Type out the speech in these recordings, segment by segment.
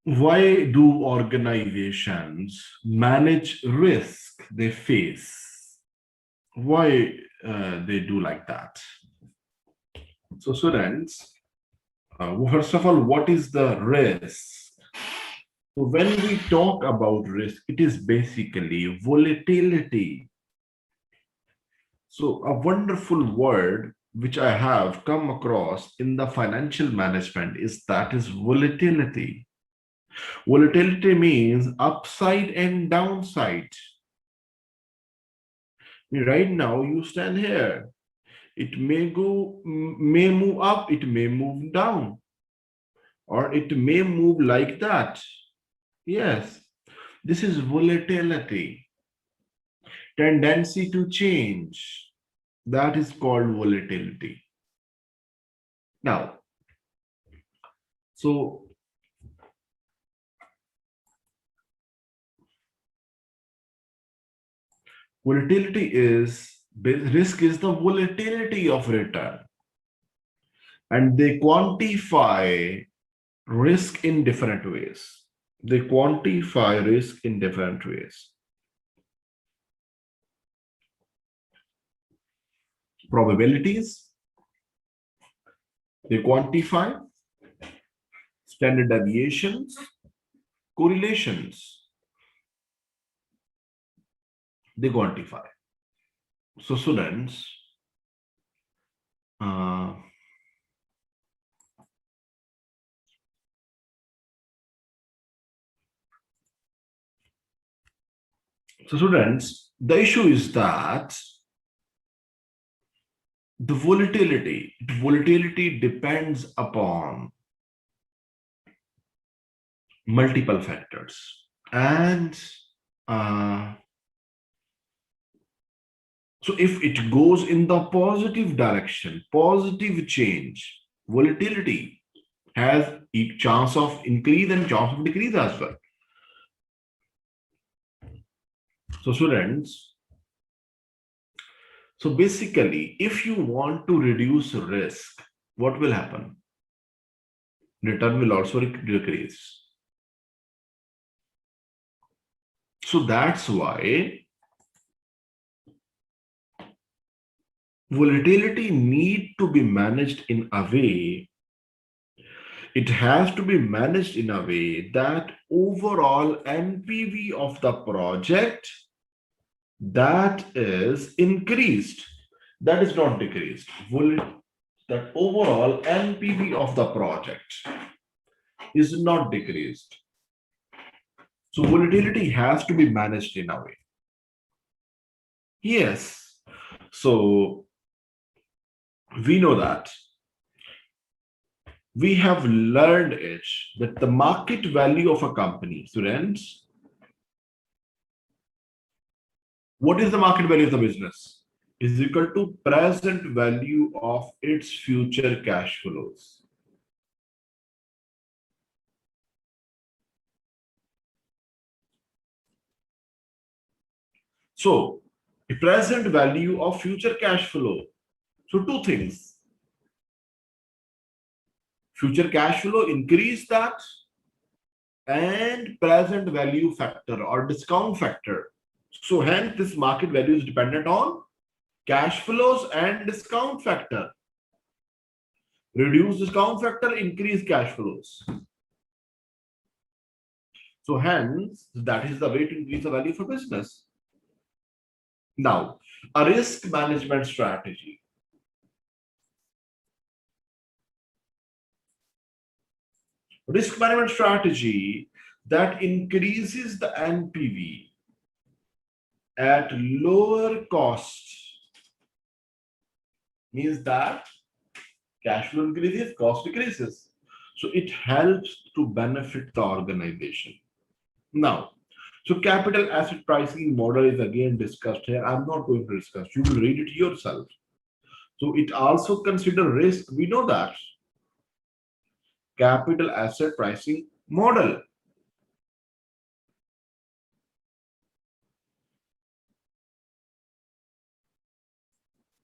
Why do organizations manage risk they face? Why they do like that? So students, first of all, what is the risk? So when we talk about risk, it is basically volatility. So a wonderful word which I have come across in the financial management is volatility. Volatility means upside and downside. Right now you stand here. It may move up, it may move down, or it may move like that. Yes, this is volatility. Tendency to change. That is called volatility. Now, so volatility is, risk is the volatility of return. And they quantify risk in different ways. They quantify risk in different ways. Probabilities, they quantify standard deviations, correlations, they quantify. So students, the issue is that the volatility depends upon multiple factors. And so if it goes in the positive direction, positive change, volatility has a chance of increase and chance of decrease as well. So students, so basically, if you want to reduce risk, what will happen? Return will also decrease. So that's why volatility need to be managed in a way, it has to be managed in a way that overall NPV of the project, that is increased, that is not decreased. That overall NPV of the project is not decreased. So volatility has to be managed in a way. Yes. So we know that. We have learned it, that the market value of a company, students, what is the market value of the business? Is equal to present value of its future cash flows. So, the present value of future cash flow. So, two things. Future cash flow, increase that, and present value factor or discount factor. So, hence, this market value is dependent on cash flows and discount factor. Reduce discount factor, increase cash flows. So hence, that is the way to increase the value for business. Now, a risk management strategy. Risk management strategy that increases the NPV at lower cost means that cash flow increases, cost decreases. So it helps to benefit the organization. Now, so capital asset pricing model is again discussed here. I'm not going to discuss. You will read it yourself. So it also consider risk. We know that. Capital asset pricing model.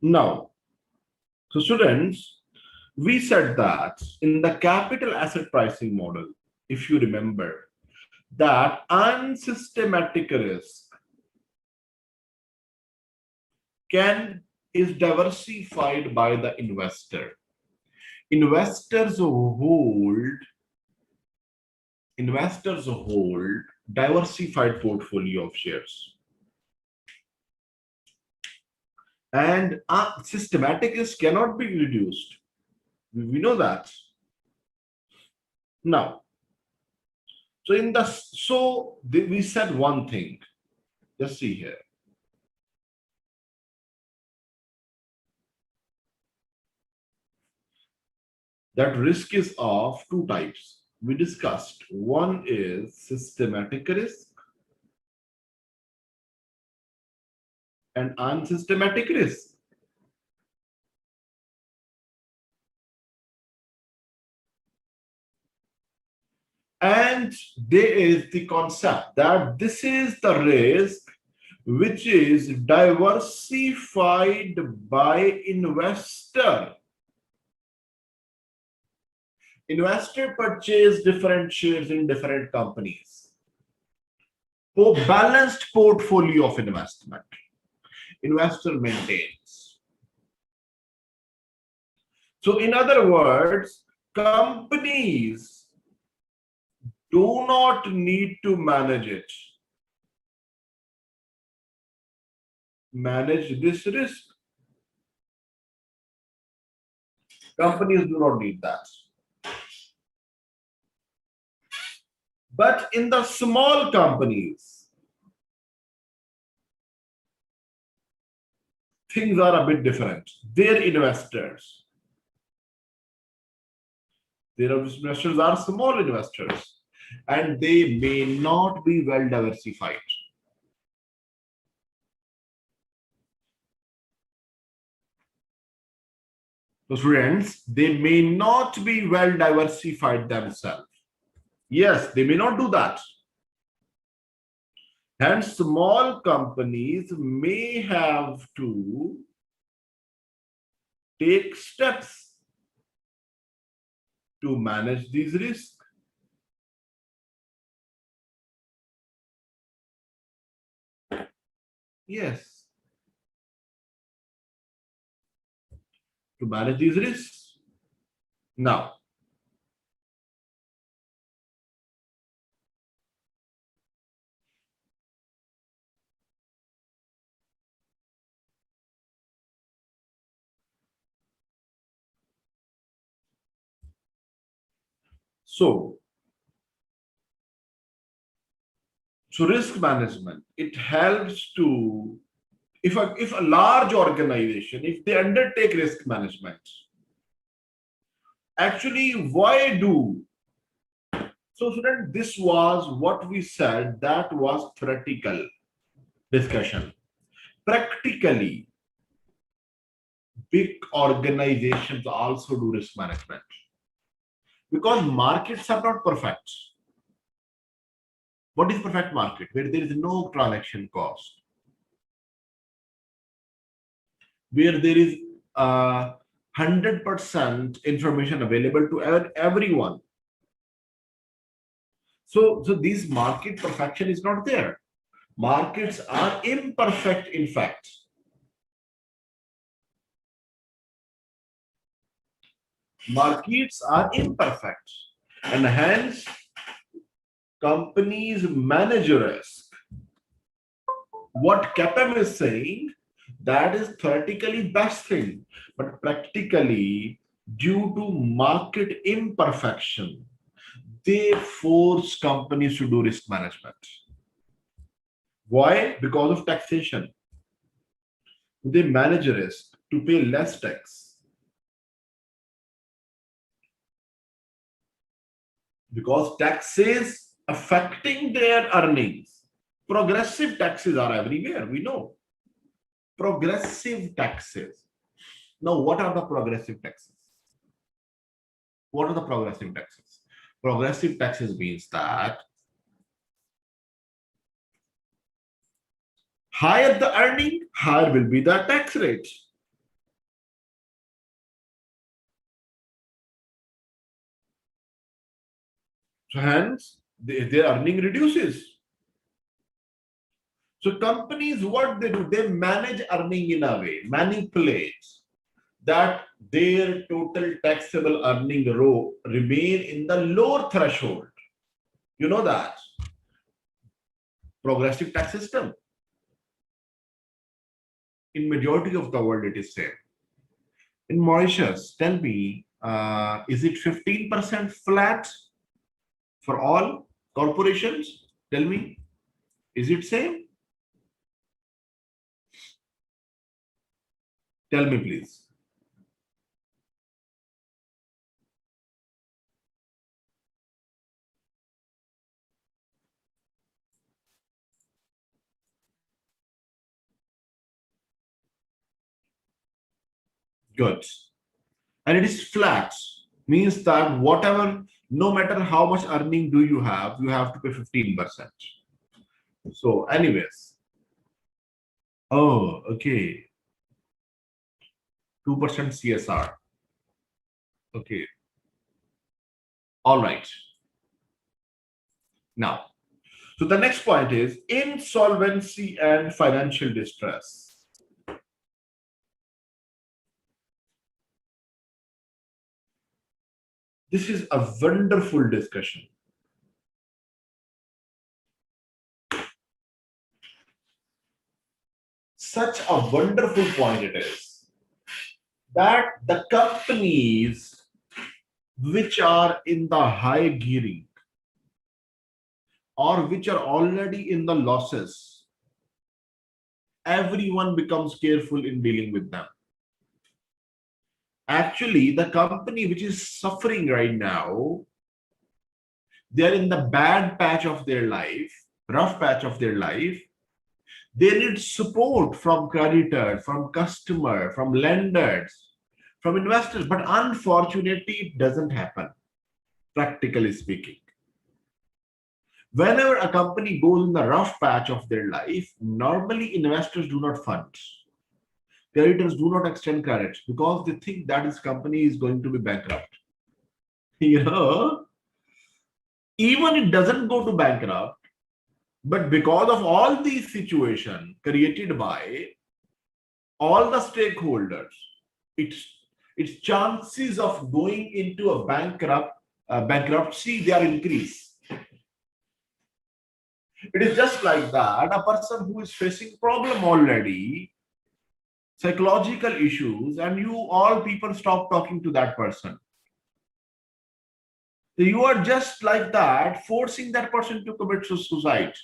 Now, so students, we said that in the capital asset pricing model, if you remember, that unsystematic risk is diversified by the investor. Investors hold diversified portfolio of shares. And systematic risk cannot be reduced. We know that. Now, we said one thing. Just see here. That risk is of two types. We discussed. One is systematic risk and unsystematic risk. And there is the concept that this is the risk which is diversified by investor. Investor purchase different shares in different companies. For balanced portfolio of investment, investor maintains. So in other words, companies do not need to manage this risk. Companies do not need that. But in the small companies, things are a bit different. Their investors are small investors, and they may not be well diversified. So friends, they may not be well diversified themselves. Yes, they may not do that. Hence, small companies may have to take steps to manage these risks. Yes. To manage these risks. Now, so risk management, it helps to, if a large organization, if they undertake risk management, actually, why do? So student, this was what we said, that was theoretical discussion. Practically, big organizations also do risk management because markets are not perfect. What is perfect market? Where there is no transaction cost, where there is 100% information available to everyone. So this market perfection is not there. Markets are imperfect, in fact. Markets are imperfect, and hence companies manage risk. What CAPM is saying, that is theoretically best thing, but practically, due to market imperfection, they force companies to do risk management. Why? Because of taxation. They manage risk to pay less tax. Because taxes affecting their earnings. Progressive taxes are everywhere, we know. Progressive taxes. Now, what are the progressive taxes? What are the progressive taxes? Progressive taxes means that higher the earning, higher will be the tax rate. So hence, their earning reduces. So companies, what they do, they manage earning in a way, manipulate that their total taxable earning row remain in the lower threshold. You know that progressive tax system in majority of the world it is same. In Mauritius, tell me, is it 15% flat for all corporations? Tell me, is it same? Tell me, please. Good. And it is flat, means that whatever, no matter how much earning do you have to pay 15%. So, anyways, oh, okay, 2% CSR. Okay, all right. Now, so the next point is insolvency and financial distress. This is a wonderful discussion. Such a wonderful point it is that the companies which are in the high gearing or which are already in the losses, everyone becomes careful in dealing with them. Actually, the company which is suffering right now, they're in the bad patch of their life, rough patch of their life. They need support from creditors, from customer, from lenders, from investors. But unfortunately, it doesn't happen, practically speaking. Whenever a company goes in the rough patch of their life, normally investors do not fund. Creditors do not extend credit because they think that this company is going to be bankrupt. You know, even it doesn't go to bankrupt, but because of all these situations created by all the stakeholders, its its chances of going into a bankruptcy they are increased. It is just like that a person who is facing problem already, psychological issues, and you all people stop talking to that person. So you are just like that forcing that person to commit suicide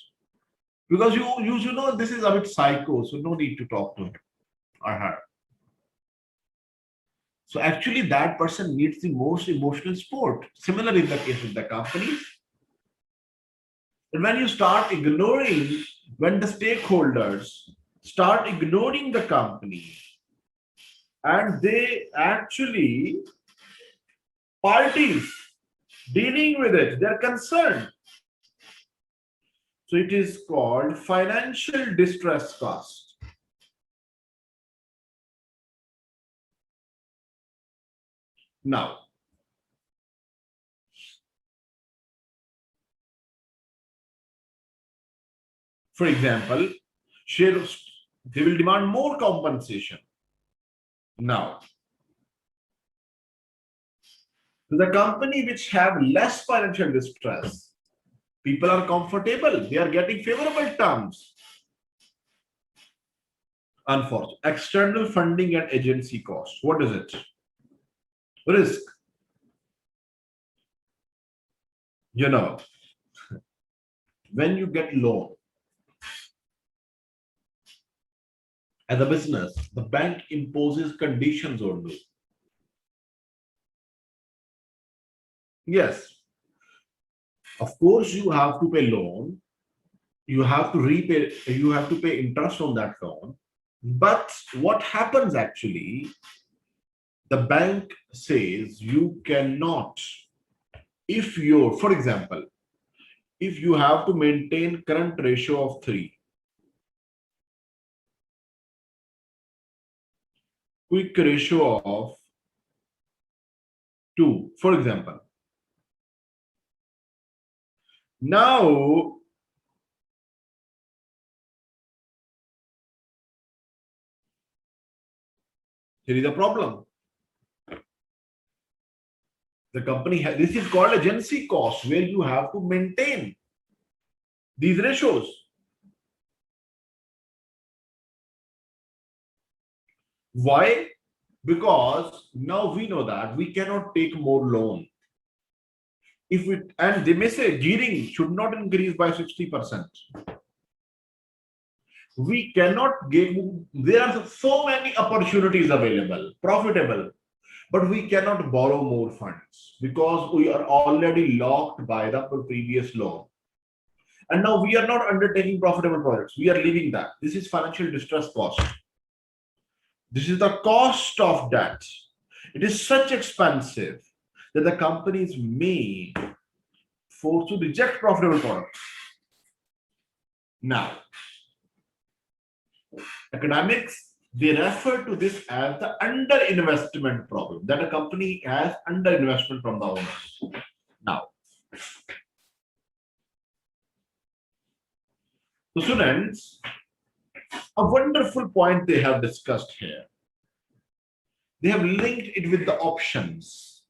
because you know this is a bit psycho, so no need to talk to him or her. So actually that person needs the most emotional support. Similar in the case of the companies. And when you start ignoring, when the stakeholders start ignoring the company and they actually parties dealing with it, they're concerned. So it is called financial distress cost. Now, for example, shares, they will demand more compensation. Now, the company which have less financial distress, people are comfortable, they are getting favorable terms. Unfortunately, external funding and agency cost. What is it? Risk. You know, when you get loan as a business, the bank imposes conditions on you. Yes, of course, you have to pay loan, you have to repay, you have to pay interest on that loan. But what happens actually, the bank says you cannot, if you're, for example, if you have to maintain current ratio of 3, quick ratio of 2, for example, Now, here is a problem. The company has, this is called agency cost, where you have to maintain these ratios. Why? Because now we know that we cannot take more loan. If we, and they may say gearing should not increase by 60%. We cannot give, there are so many opportunities available, profitable, but we cannot borrow more funds because we are already locked by the previous loan. And now we are not undertaking profitable projects. We are leaving that. This is financial distress cost. This is the cost of debt. It is such expensive that the companies may force to reject profitable products. Now, academics, they refer to this as the underinvestment problem, that a company has underinvestment from the owners. Now, so students, a wonderful point they have discussed here. They have linked it with the options,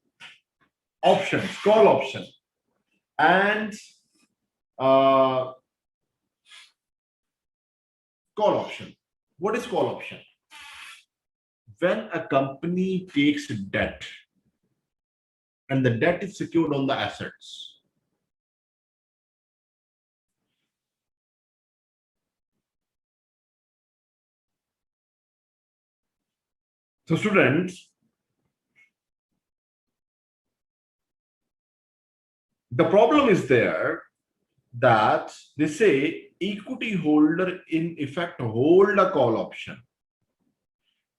call option, and call option. What is call option? When a company takes debt and the debt is secured on the assets, so students, the problem is there that they say equity holder in effect hold a call option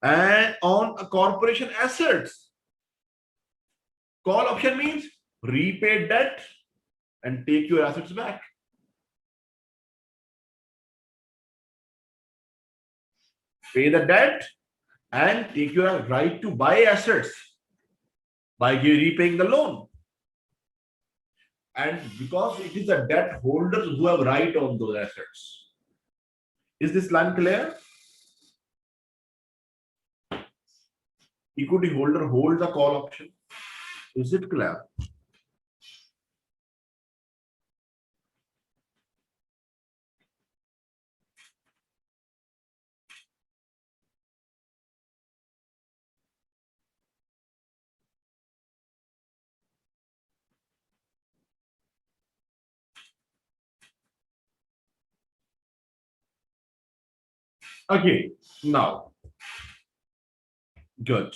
and on a corporation assets. Call option means repay debt and take your assets back. Pay the debt and take your right to buy assets by repaying the loan. And because it is the debt holders who have right on those assets. Is this line clear? Equity holder holds a call option. Is it clear? Okay, now, good.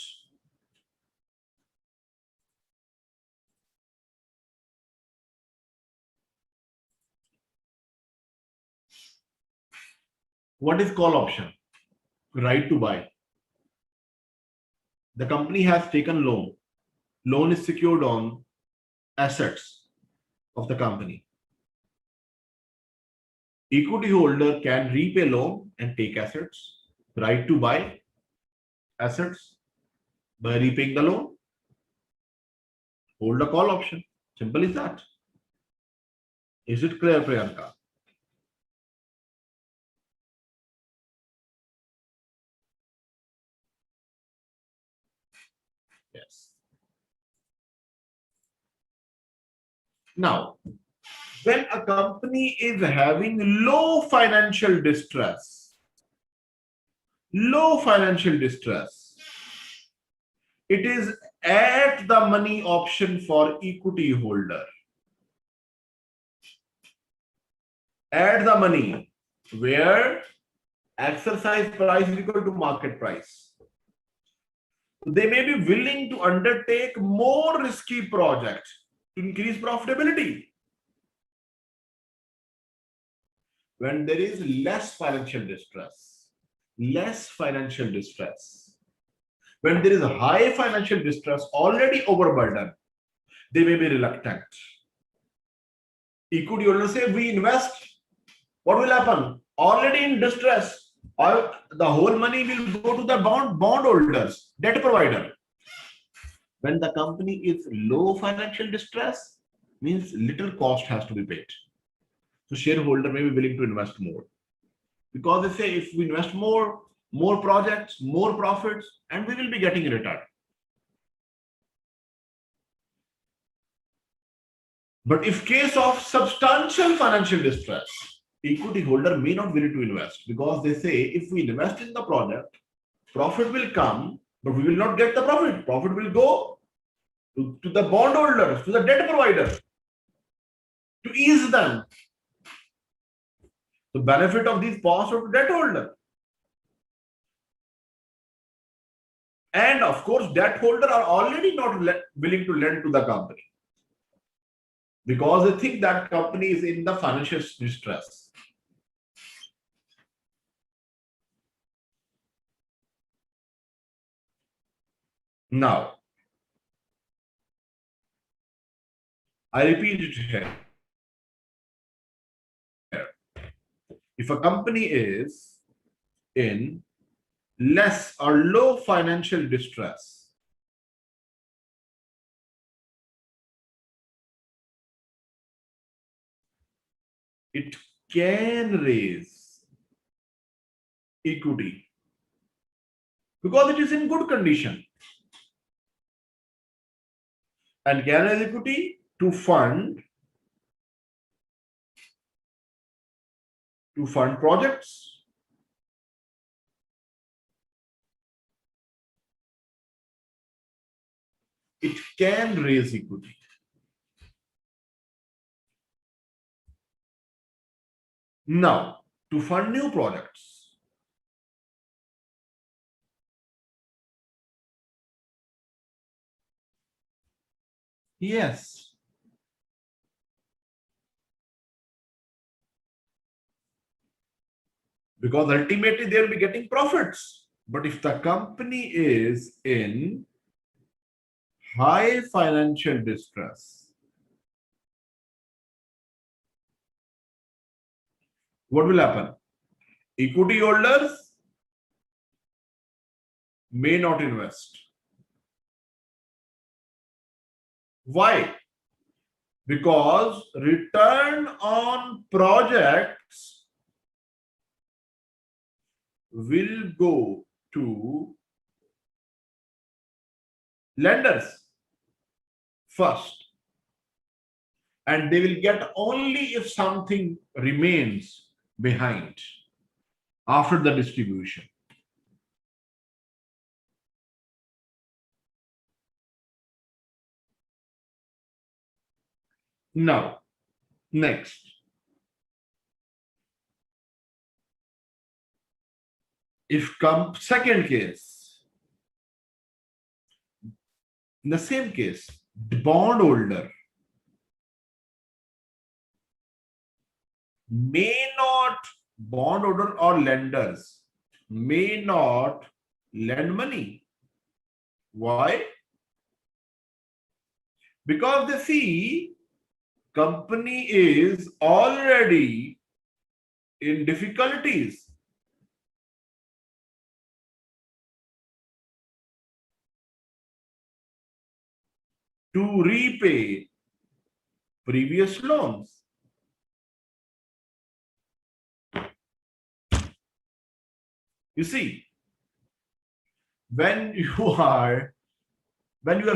What is call option? Right to buy. The company has taken loan. Loan is secured on assets of the company. Equity holder can repay loan and take assets. Right to buy assets by repaying the loan. Hold a call option. Simple as that. Is it clear, Priyanka? Yes. Now, when a company is having low financial distress, it is at the money option for equity holder. Add the money where exercise price is equal to market price. They may be willing to undertake more risky projects to increase profitability. When there is less financial distress, when there is a high financial distress, already overburdened, they may be reluctant. Equity holders say, we invest. What will happen? Already in distress, the whole money will go to the bondholders, debt provider. When the company is low financial distress, means little cost has to be paid. So shareholder may be willing to invest more because they say if we invest more projects, more profits, and we will be getting a return. But if case of substantial financial distress, equity holder may not willing to invest because they say if we invest in the project, profit will come, but we will not get the profit. Profit will go to the bondholders, to the debt provider, to ease them. The benefit of these pass to debt holder. And of course, debt holder are already not willing to lend to the company because they think that company is in the financial distress. Now, I repeat it here. If a company is in less or low financial distress, it can raise equity because it is in good condition and can raise equity to fund projects, it can raise equity. Now, to fund new projects, yes, because ultimately they will be getting profits. But if the company is in high financial distress, what will happen? Equity holders may not invest. Why? Because return on projects will go to lenders first, and they will get only if something remains behind after the distribution. Now, next, if second case, in the same case, the bondholder may not, bondholder or lenders may not lend money. Why? Because they see company is already in difficulties. To repay previous loans. You see, when you are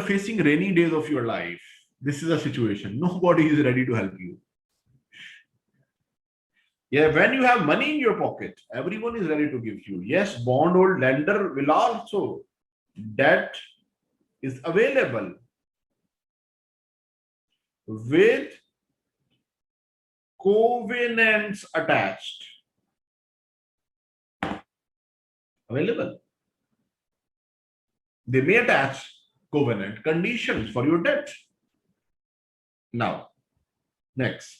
facing rainy days of your life, this is a situation. Nobody is ready to help you. Yeah, when you have money in your pocket, everyone is ready to give you. Yes, bondholder lender will also. Debt is available with covenants attached. Available. They may attach covenant conditions for your debt. Now, next.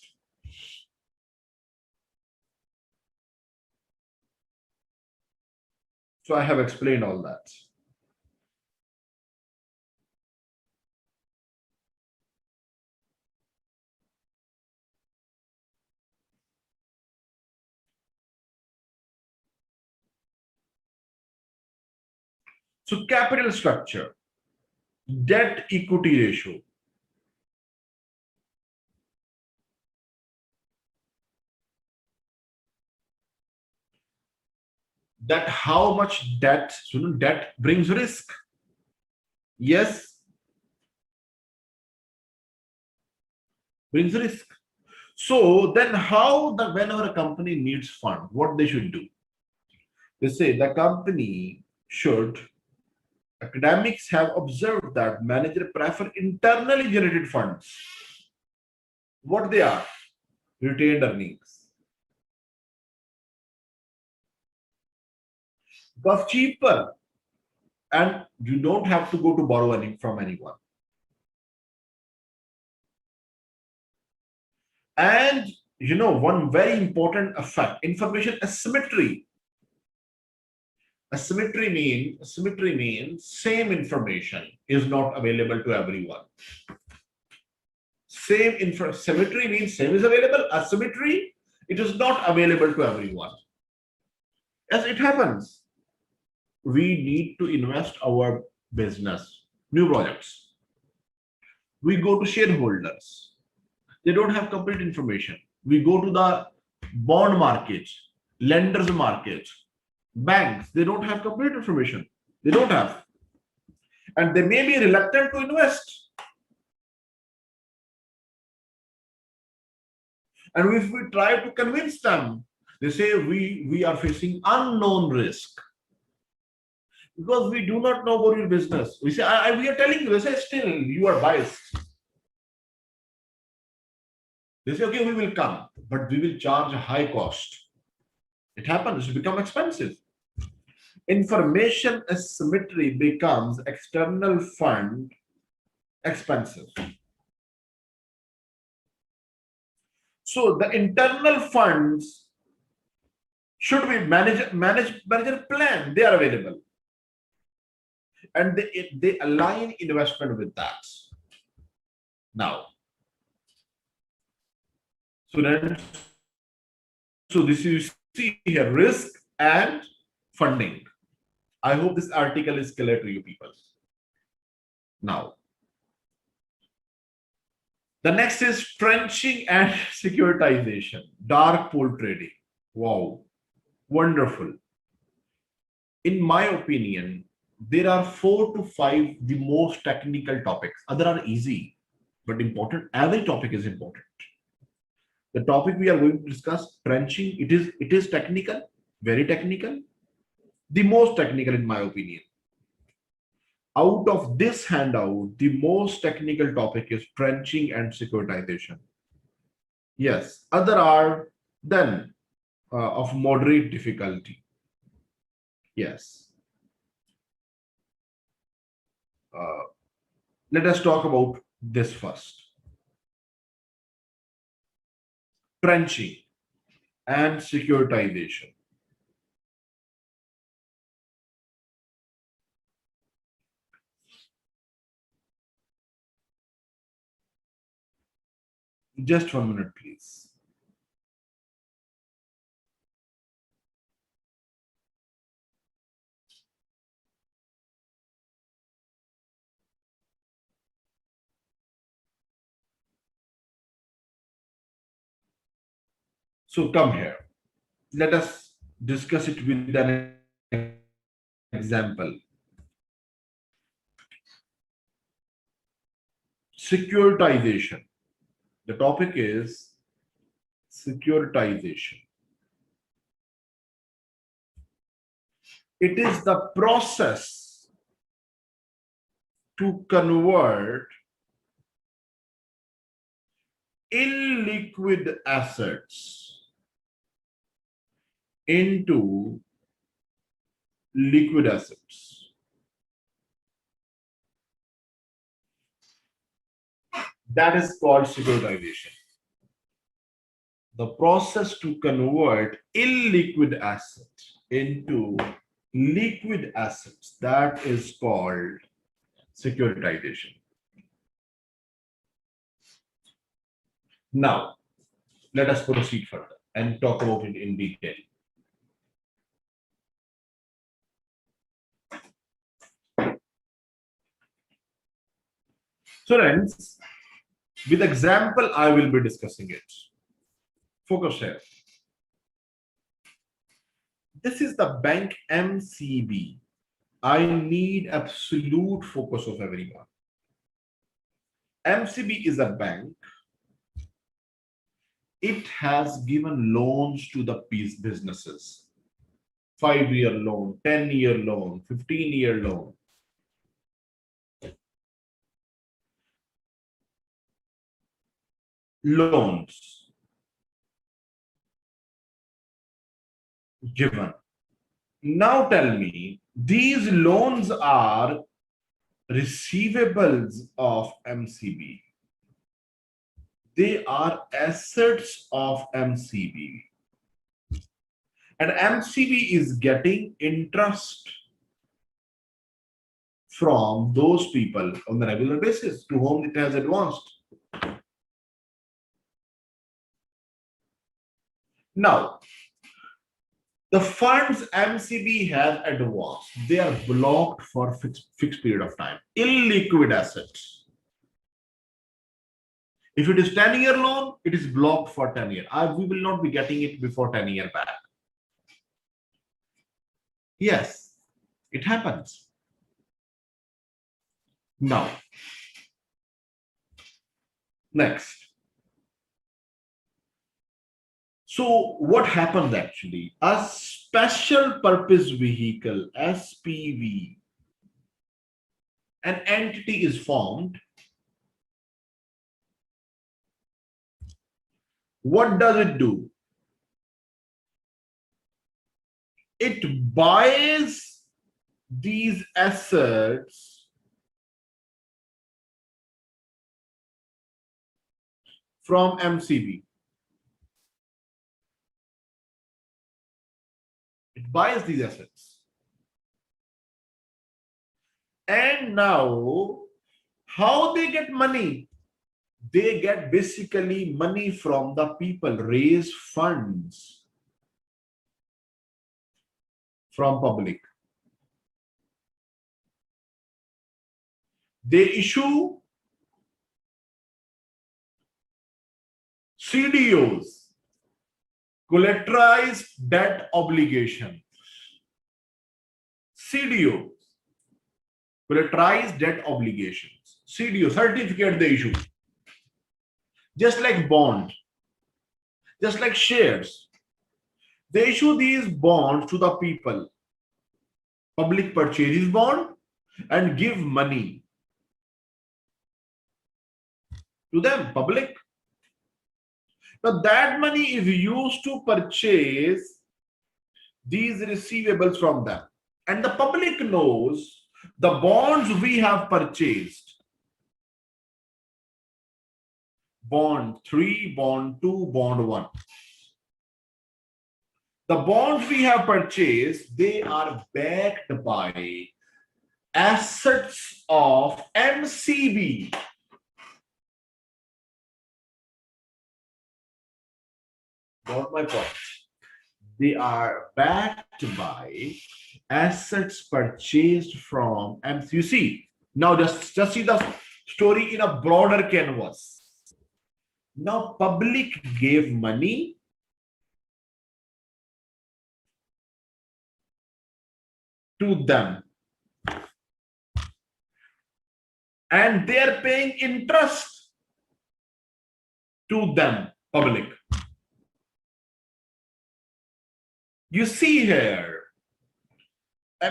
So I have explained all that. So capital structure, debt equity ratio. that how much debt, debt brings risk. Yes, brings risk. So then how whenever a company needs fund, what they should do? They say the company should, academics have observed that managers prefer internally generated funds. What they are? Retained earnings. Because cheaper, and you don't have to go to borrow any from anyone. And one very important effect, information asymmetry. Asymmetry means same information is not available to everyone. Symmetry means same is available. Asymmetry, it is not available to everyone. As it happens, we need to invest our business, new projects. We go to shareholders. They don't have complete information. We go to the bond market, lenders market, banks. They don't have complete information. They don't have. And they may be reluctant to invest. And if we try to convince them, they say we are facing unknown risk. Because we do not know about your business. We say, we are telling you, they say, still, you are biased. They say, okay, we will come, but we will charge a high cost. It happens, it becomes expensive. Information asymmetry becomes external fund expensive. So the internal funds should be manager plan. They are available. And they align investment with that. Now, so this you see here, risk and funding. I hope this article is clear to you people. Now, the next is trenching and securitization, dark pool trading. Wow, wonderful. In my opinion, there are 4 to 5 the most technical topics. Other are easy, but important. Every topic is important. The topic we are going to discuss, trenching, it is technical, very technical, the most technical in my opinion. Out of this handout, the most technical topic is trenching and securitization. Yes, other are then of moderate difficulty. Yes. Let us talk about this first. Trenching and securitization. Just 1 minute, please. So come here. Let us discuss it with an example. Securitization. The topic is securitization. It is the process to convert illiquid assets into liquid assets. That is called securitization. The process to convert illiquid assets into liquid assets, that is called securitization. Now, let us proceed further and talk about it in detail. So friends, with example, I will be discussing it. Focus here. This is the bank MCB. I need absolute focus of everyone. MCB is a bank. It has given loans to the businesses. 5-year loan, 10-year loan, 15-year loan. Loans given. Now tell me, these loans are receivables of MCB. They are assets of MCB. And MCB is getting interest from those people on a regular basis to whom it has advanced. Now, the funds MCB has advanced, they are blocked for fixed period of time. Illiquid assets. If it is 10-year loan, it is blocked for 10 years. We will not be getting it before 10 years back. Yes, it happens. Now, next. So what happens actually? A special purpose vehicle, SPV, an entity is formed. What does it do? It buys these assets from MCB. It buys these assets. And now, how they get money? They get basically money from the people, raise funds from public. They issue CDOs, collateralized debt obligations. CDOs, collateralized debt obligations. CDO, certificate they issue. Just like bond, just like shares. They issue these bonds to the people. Public purchases bond and give money to them, public. Now that money is used to purchase these receivables from them. And the public knows the bonds we have purchased. Bond 3, bond 2, bond 1. The bonds we have purchased, they are backed by assets of MCB. Got my point? They are backed by assets purchased from MCB. You see, now just see the story in a broader canvas. Now, public gave money to them. And they are paying interest to them, public. You see here,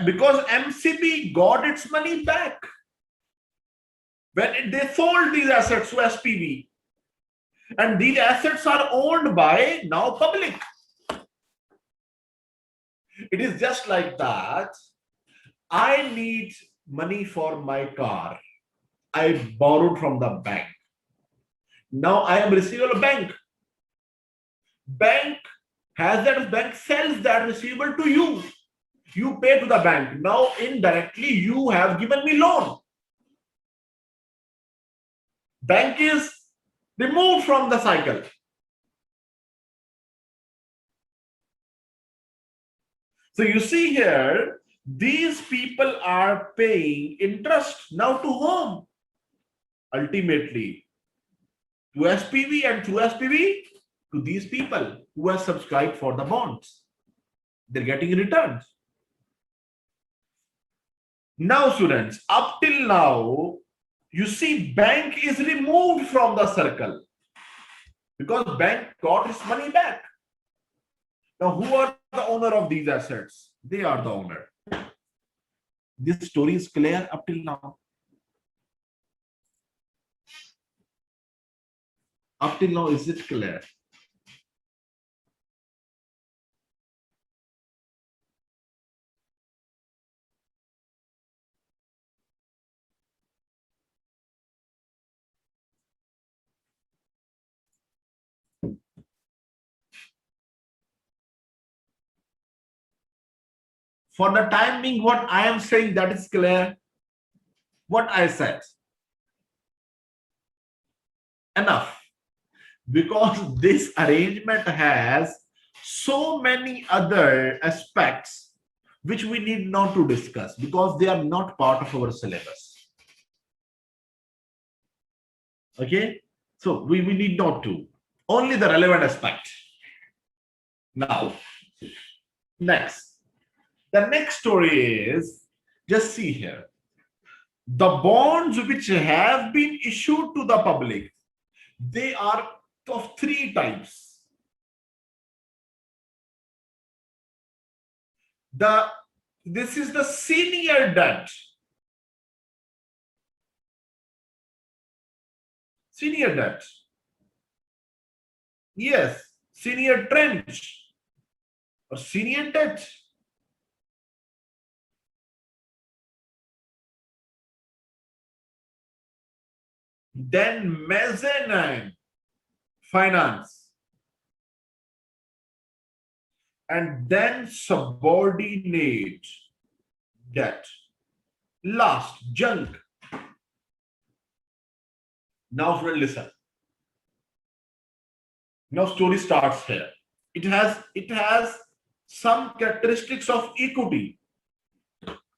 because MCB got its money back when they sold these assets to SPV. And these assets are owned by now public. It is just like that. I need money for my car. I borrowed from the bank. Now I am receiving a bank. Bank has that, bank sells that receivable to you. You pay to the bank. Now indirectly you have given me loan. Bank is removed from the cycle. So you see here, these people are paying interest now to whom? Ultimately, to SPV, and through SPV, to these people who have subscribed for the bonds. They're getting returns. Now, students, up till now, you see bank is removed from the circle because bank got its money back. Now, who are the owner of these assets? They are the owner. This story is clear up till now. Up till now, is it clear? For the time being, what I am saying, that is clear. What I said. Enough. Because this arrangement has so many other aspects which we need not to discuss because they are not part of our syllabus. Okay? So we need not to. Only the relevant aspect. Now, next. The next story is, just see here. The bonds which have been issued to the public, they are of three types. This is the senior debt. Senior debt. Yes, senior trench or senior debt. Then mezzanine finance. And then subordinate debt. Last, junk. Now, friend, listen. Now, story starts here. It has some characteristics of equity.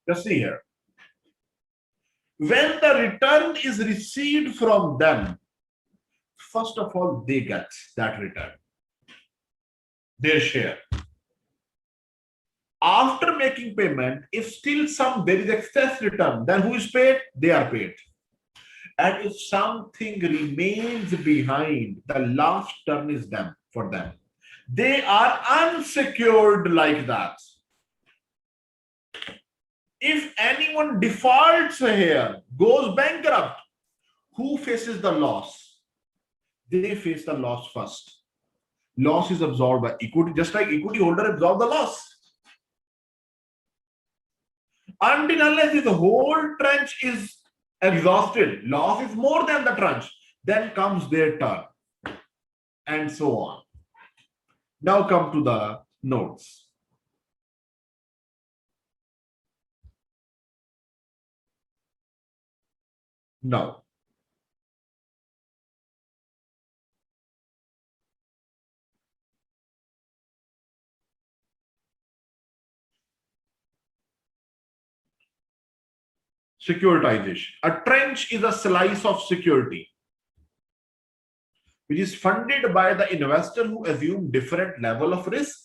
Just see here. When the return is received from them, first of all, they get that return, their share. After making payment, if still there is excess return, then who is paid? They are paid. And if something remains behind, the last turn is them for them. They are unsecured like that. If anyone defaults here, goes bankrupt, who faces the loss? They face the loss first. Loss is absorbed by equity, just like equity holder absorb the loss. Until unless the whole tranche is exhausted, loss is more than the tranche, then comes their turn, and so on. Now come to the notes. Now, securitization. A tranche is a slice of security which is funded by the investor who assume different level of risk.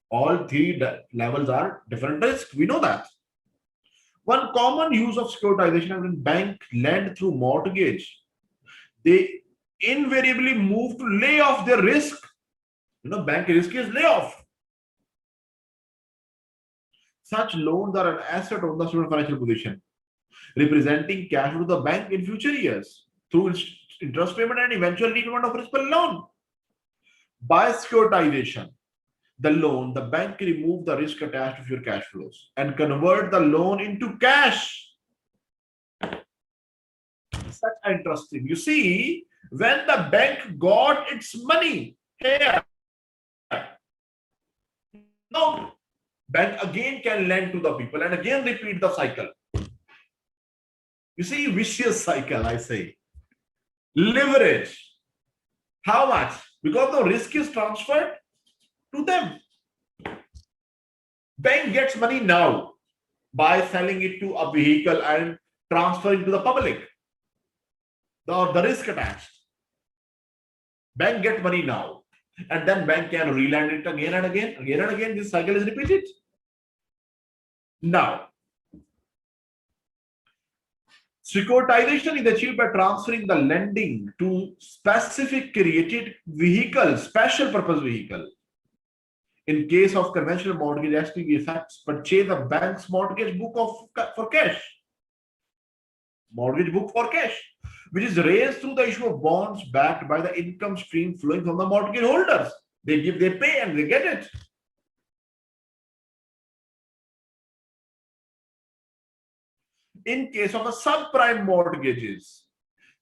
All three levels are different risk. We know that. One common use of securitization is when bank lend through mortgage. They invariably move to lay off their risk. Bank risk is layoff. Such loans are an asset on the student financial position, representing cash to the bank in future years through interest payment and eventual repayment of principal loan. By securitization, the bank remove the risk attached to your cash flows and convert the loan into cash. Such interesting. You see, when the bank got its money here, now bank again can lend to the people and again repeat the cycle. You see, vicious cycle, I say. Leverage. How much? Because the risk is transferred to them. Bank gets money now by selling it to a vehicle and transferring to the public. The risk attached. Bank gets money now. And then bank can relend it again and again, again and again. This cycle is repeated. Now, securitization is achieved by transferring the lending to specific created vehicle, special purpose vehicle. In case of conventional mortgage, SPV effects purchase a bank's mortgage book for cash. Mortgage book for cash, which is raised through the issue of bonds backed by the income stream flowing from the mortgage holders. They pay and they get it. In case of the subprime mortgages,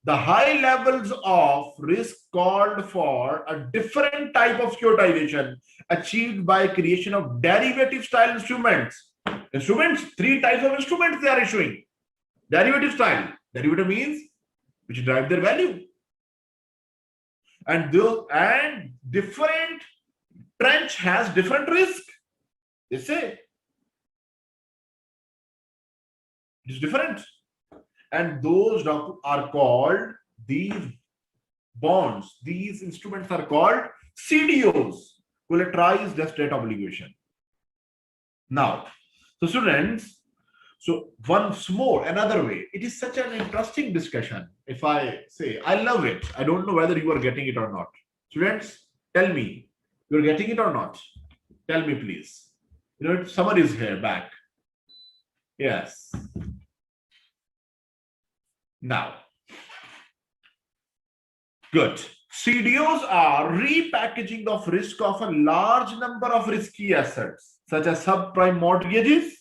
the high levels of risk called for a different type of securitization achieved by creation of derivative style instruments. Three types of instruments they are issuing. Derivative style. Derivative means which drive their value. And different tranche has different risk. They say it is different. And those are called, these bonds, these instruments are called CDOs, collateralized debt obligation. Now, so students, so once more, another way, it is such an interesting discussion. If I say, I love it. I don't know whether you are getting it or not. Students, tell me, you're getting it or not? Tell me, please. You know, somebody is here back. Yes. Now, good. CDOs are repackaging of risk of a large number of risky assets, such as subprime mortgages.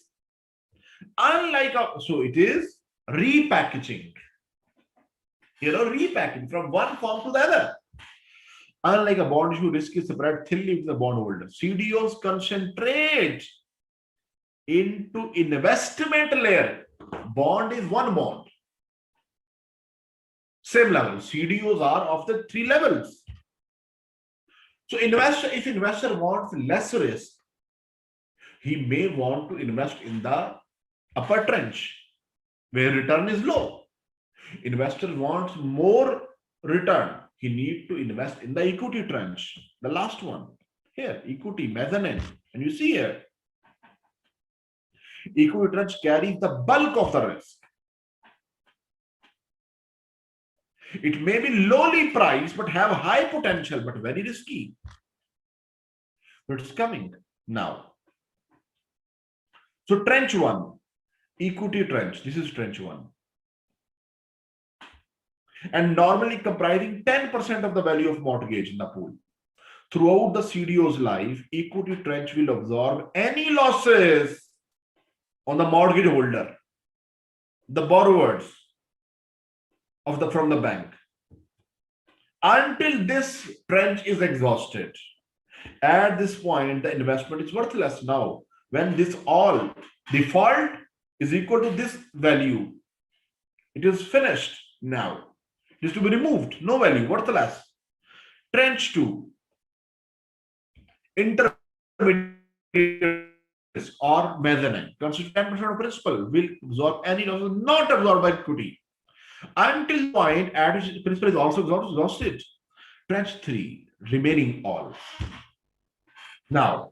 So it is repackaging. Repackaging from one form to the other. Unlike a bond issue, risk is spread thinly with the bondholder. CDOs concentrate into investment layer. Bond is one bond. Same level. CDOs are of the three levels. So if investor wants less risk, he may want to invest in the upper tranche where return is low. Investor wants more return. He needs to invest in the equity tranche. The last one here, equity, mezzanine. And you see here, equity tranche carries the bulk of the risk. It may be lowly priced, but have high potential, but very risky. But it's coming now. So tranche one, equity tranche. This is tranche one. And normally comprising 10% of the value of mortgage in the pool. Throughout the CDO's life, equity tranche will absorb any losses on the mortgage holder, the borrowers from the bank, until this tranche is exhausted. At this point, the investment is worthless. Now, when this all default is equal to this value, it is finished now. It is to be removed. No value, worthless. Tranche 2, intermediate or mezzanine, constitute 10% of principal, will absorb any losses not absorbed by equity. Until the point at which principal is also exhausted. Tranche 3, remaining all. Now,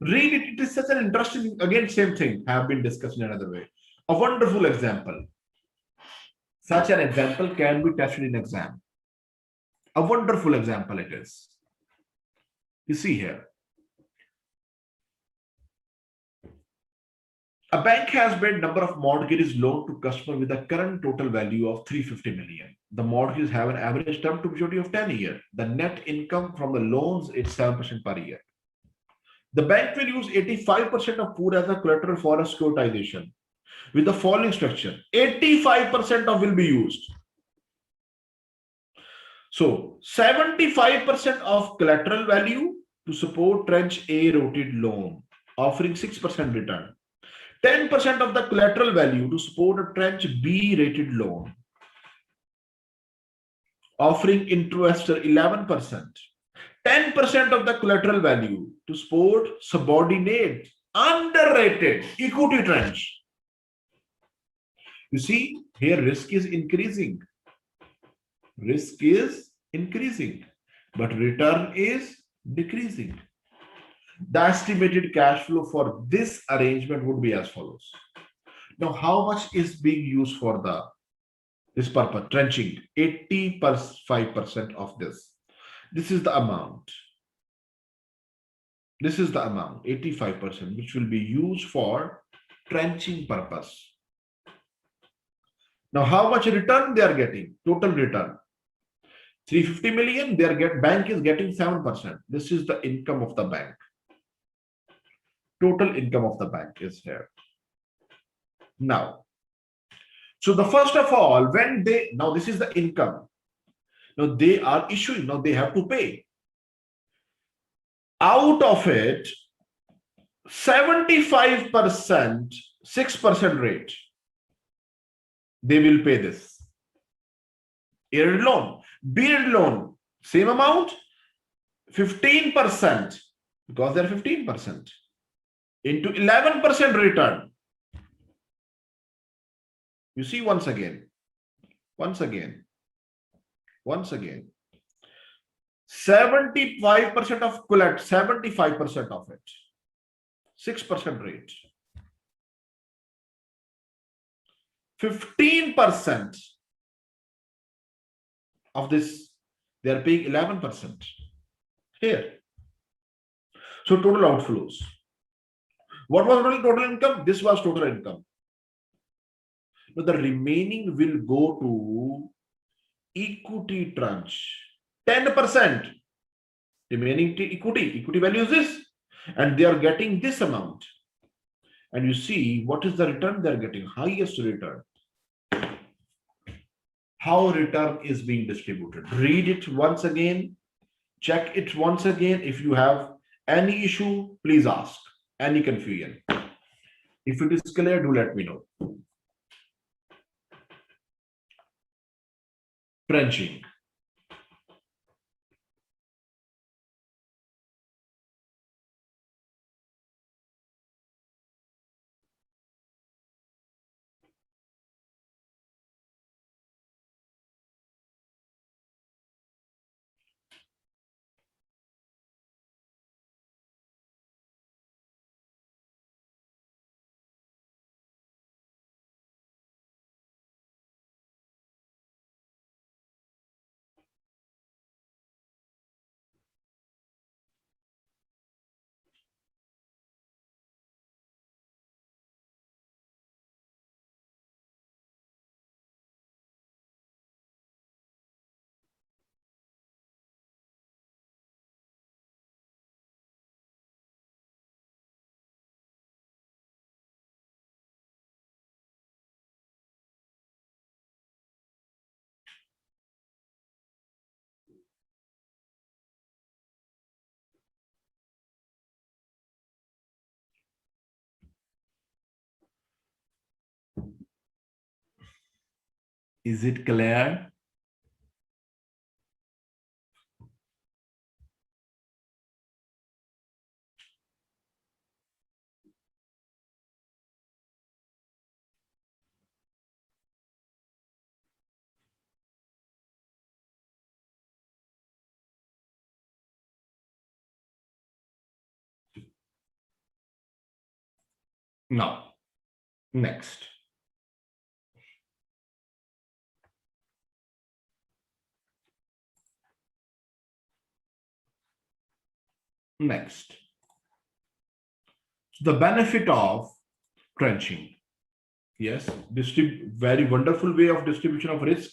read it. It is such an interesting, again, same thing, have been discussed in another way. A wonderful example. Such an example can be tested in exam. A wonderful example it is. You see here. A bank has made number of mortgages loaned to customer with a current total value of 350 million. The mortgages have an average term to maturity of 10 years. The net income from the loans is 7% per year. The bank will use 85% of pool as a collateral for a securitization with the following structure. 85% of will be used. So 75% of collateral value to support tranche A rated loan, offering 6% return. 10% of the collateral value to support a tranche B rated loan, offering investor 11%. 10% of the collateral value to support subordinate underrated equity tranche. You see, here risk is increasing. Risk is increasing, but return is decreasing. The estimated cash flow for this arrangement would be as follows. Now, how much is being used for this purpose? Trenching, 85% of this. This is the amount. This is the amount, 85%, which will be used for trenching purpose. Now, how much return they are getting? Total return. 350 million, bank is getting 7%. This is the income of the bank. Total income of the bank is here. Now, so the first of all, now this is the income. Now they are issuing, now they have to pay. Out of it, 75%, 6% rate, they will pay this. Year loan, beard loan, same amount, 15%, because they're 15%, into 11% return. You see, once again, 75% of collect, 75% of it, 6% rate. 15% of this, they are paying 11% here. So total outflows. What was total income? This was total income. Now the remaining will go to equity tranche. 10% remaining to equity. Equity value is this, and they are getting this amount. And you see what is the return they are getting? Highest return. How return is being distributed? Read it once again. Check it once again. If you have any issue, please ask. Any confusion. If it is clear, do let me know. Trenching. Is it clear? Now, next. Next. The benefit of trenching. Yes, very wonderful way of distribution of risk.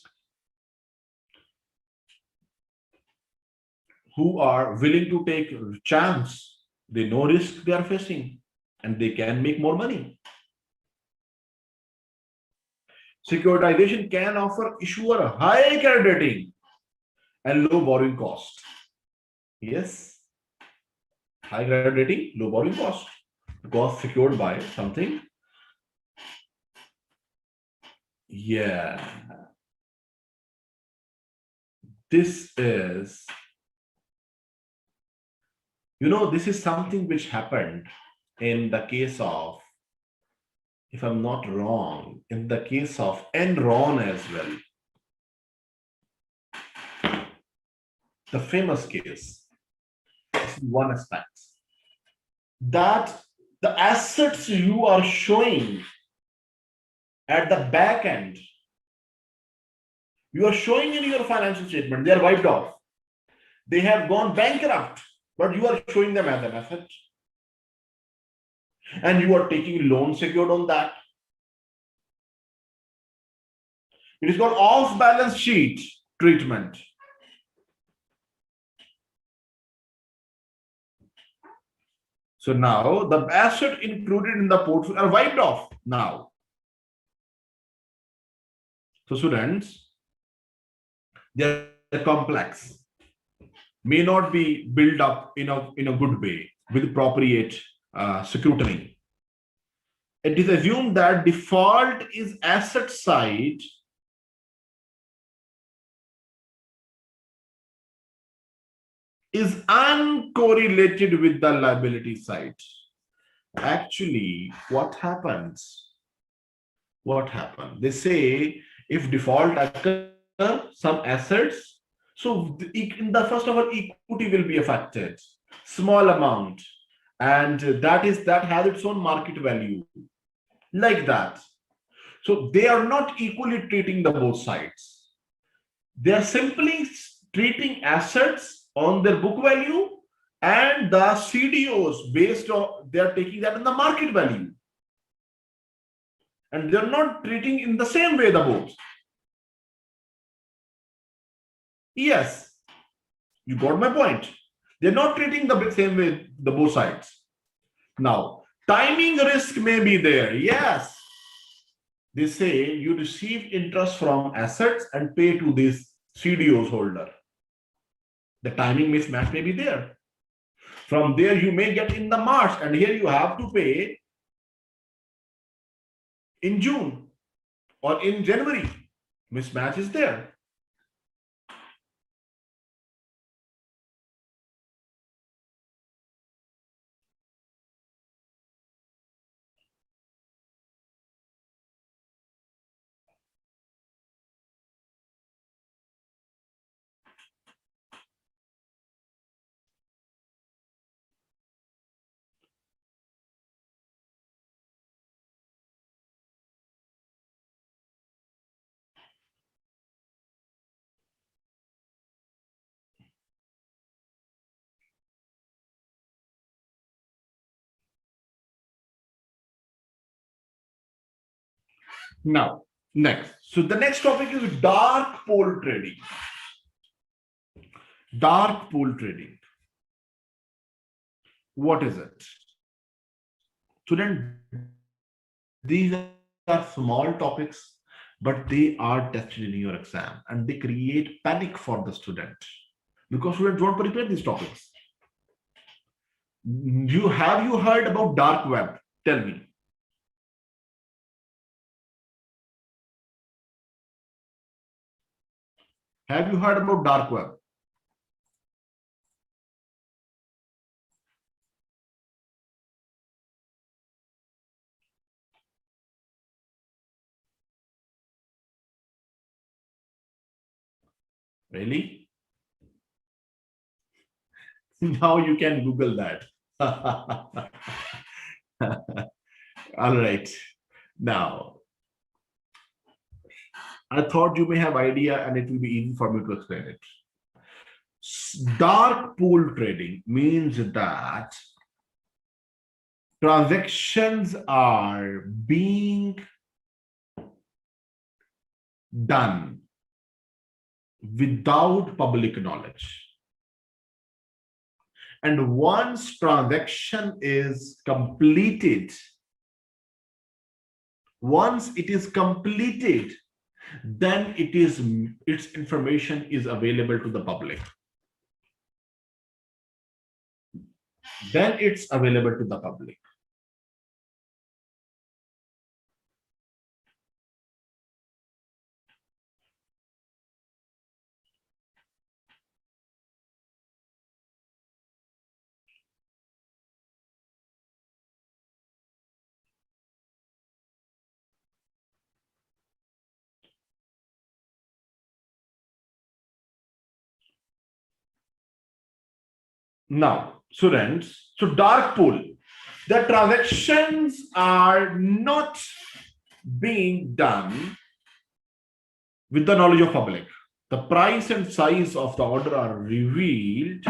Who are willing to take chance, they know risk they are facing and they can make more money. Securitization can offer issuer high credit rating and low borrowing cost. Yes, high credit rating, low borrowing cost, because secured by something. Yeah, this is, this is something which happened in the case of if I'm not wrong, in the case of Enron as well, the famous case, one aspect that the assets you are showing at the back end, you are showing in your financial statement, they are wiped off. They have gone bankrupt, but you are showing them as an asset. And you are taking loan secured on that. It is called off balance sheet treatment. So now the asset included in the portfolio are wiped off now. So students, they are complex, may not be built up in a good way with appropriate scrutiny. It is assumed that default is asset side is uncorrelated with the liability side. Actually, what happens? What happened? They say if default occurs, some assets, so in the first of all, equity will be affected, small amount, and that has its own market value, like that. So they are not equally treating the both sides. They are simply treating assets on their book value and the CDOs based on they are taking that in the market value. And they're not treating in the same way the both. Yes, you got my point. They're not treating the same way the both sides. Now, timing risk may be there. Yes. They say you receive interest from assets and pay to this CDOs holder. The timing mismatch may be there. From there, you may get in the March, and here you have to pay in June or in January. Mismatch is there. Now, next. So the next topic is dark pool trading. Dark pool trading. What is it? Student, these are small topics, but they are tested in your exam and they create panic for the student because students don't prepare these topics. Have you heard about dark web? Tell me. Have you heard about dark web? Really? Now you can Google that. All right. Now, I thought you may have idea and it will be easy for me to explain it. Dark pool trading means that transactions are being done without public knowledge. And once transaction is completed, once it is completed, then its information is available to the public. Then it's available to the public. Now, students, so dark pool, the transactions are not being done with the knowledge of public. The price and size of the order are revealed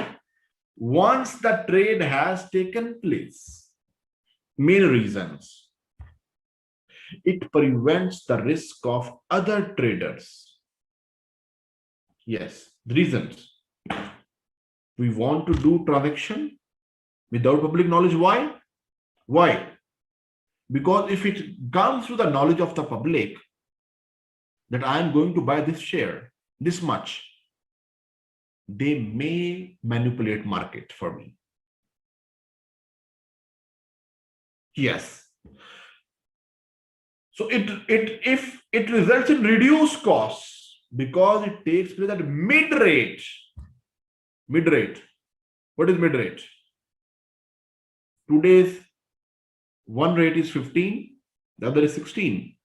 once the trade has taken place. Main reasons: it prevents the risk of other traders. Yes, the reasons. We want to do transaction without public knowledge. Why? Why? Because if it comes to the knowledge of the public that I am going to buy this share, this much, they may manipulate market for me. Yes. So if it results in reduced costs because it takes place at mid rate. Mid rate. What is mid rate? Today's one rate is 15, the other is 16.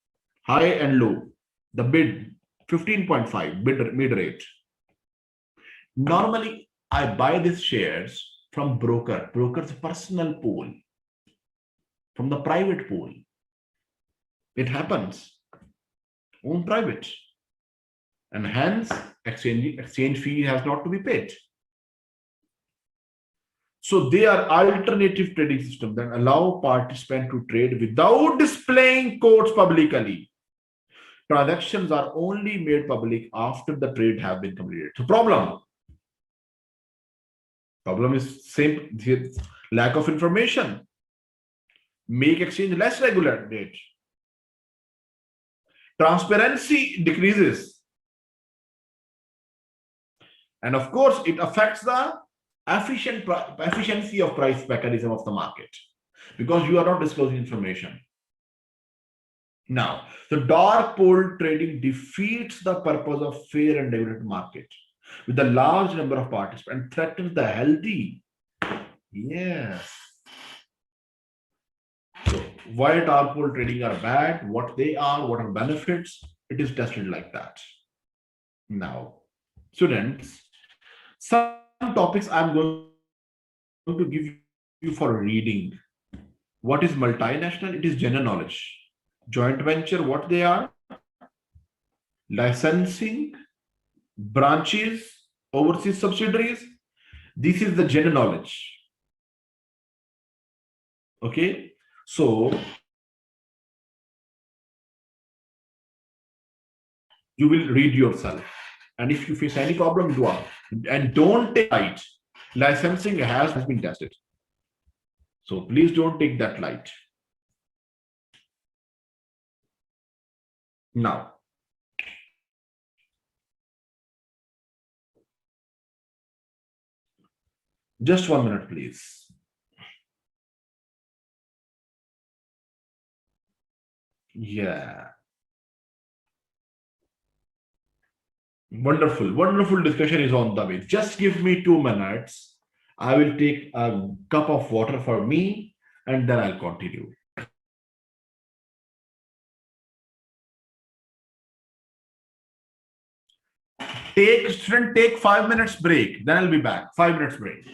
High and low. The bid 15.5 mid rate. Normally, I buy these shares from broker's personal pool, from the private pool. It happens on private, and hence exchange fee has not to be paid. So they are alternative trading systems that allow participants to trade without displaying quotes publicly. Transactions are only made public after the trade have been completed. So problem is same, lack of information. Make exchange less regulated. Transparency decreases. And of course, it affects the efficiency of price mechanism of the market because you are not disclosing information. Now, the dark pool trading defeats the purpose of fair and regulated market with a large number of participants and threatens the healthy. Yes. So why dark pool trading are bad, what they are, what are benefits, it is tested like that. Now, students, some topics I'm going to give you for reading. What is multinational? It is general knowledge. Joint venture, what they are? Licensing, branches, overseas subsidiaries. This is the general knowledge. Okay, so you will read yourself, and if you face any problem, do ask. And don't take light. Licensing has been tested, so please don't take that light. Now, just 1 minute, please. Yeah. Wonderful discussion is on the way. Just give me 2 minutes. I will take a cup of water for me and then I'll continue. Take 5 minutes break. Then I'll be back. 5 minutes break.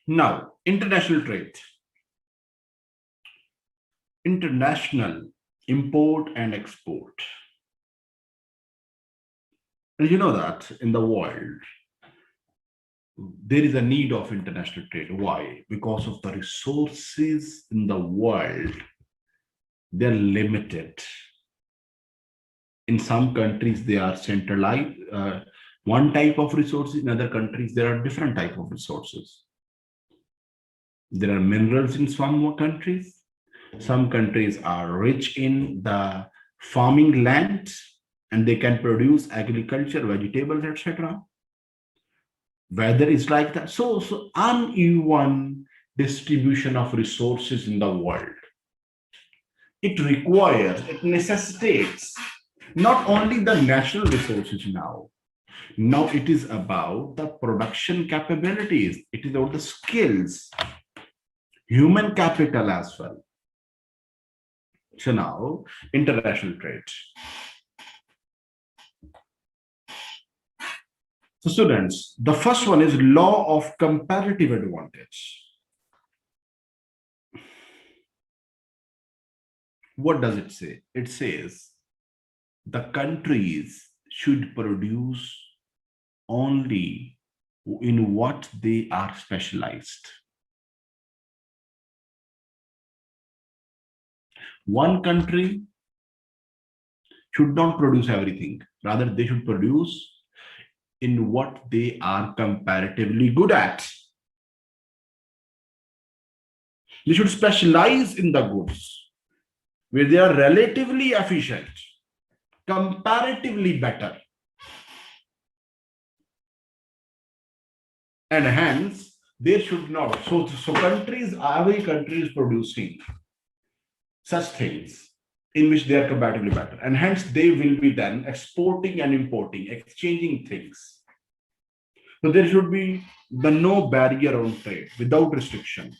Now, international trade, international import and export. And you know that in the world, there is a need of international trade. Why? Because of the resources in the world, they're limited. In some countries, they are centralized. One type of resources. In other countries, there are different type of resources. There are minerals in some countries. Some countries are rich in the farming land and they can produce agriculture, vegetables, etc. Weather is like that. So uneven distribution of resources in the world. It requires, it necessitates not only the natural resources now. Now it is about the production capabilities. It is about the skills, human capital as well. So now, international trade. So students, the first one is law of comparative advantage. What does it say? It says the countries should produce only in what they are specialized. One country should not produce everything. Rather, they should produce in what they are comparatively good at. They should specialize in the goods where they are relatively efficient, comparatively better. And hence, they should not. So countries, every country is producing such things in which they are comparatively better. And hence, they will be then exporting and importing, exchanging things. So there should be the no barrier on trade without restriction.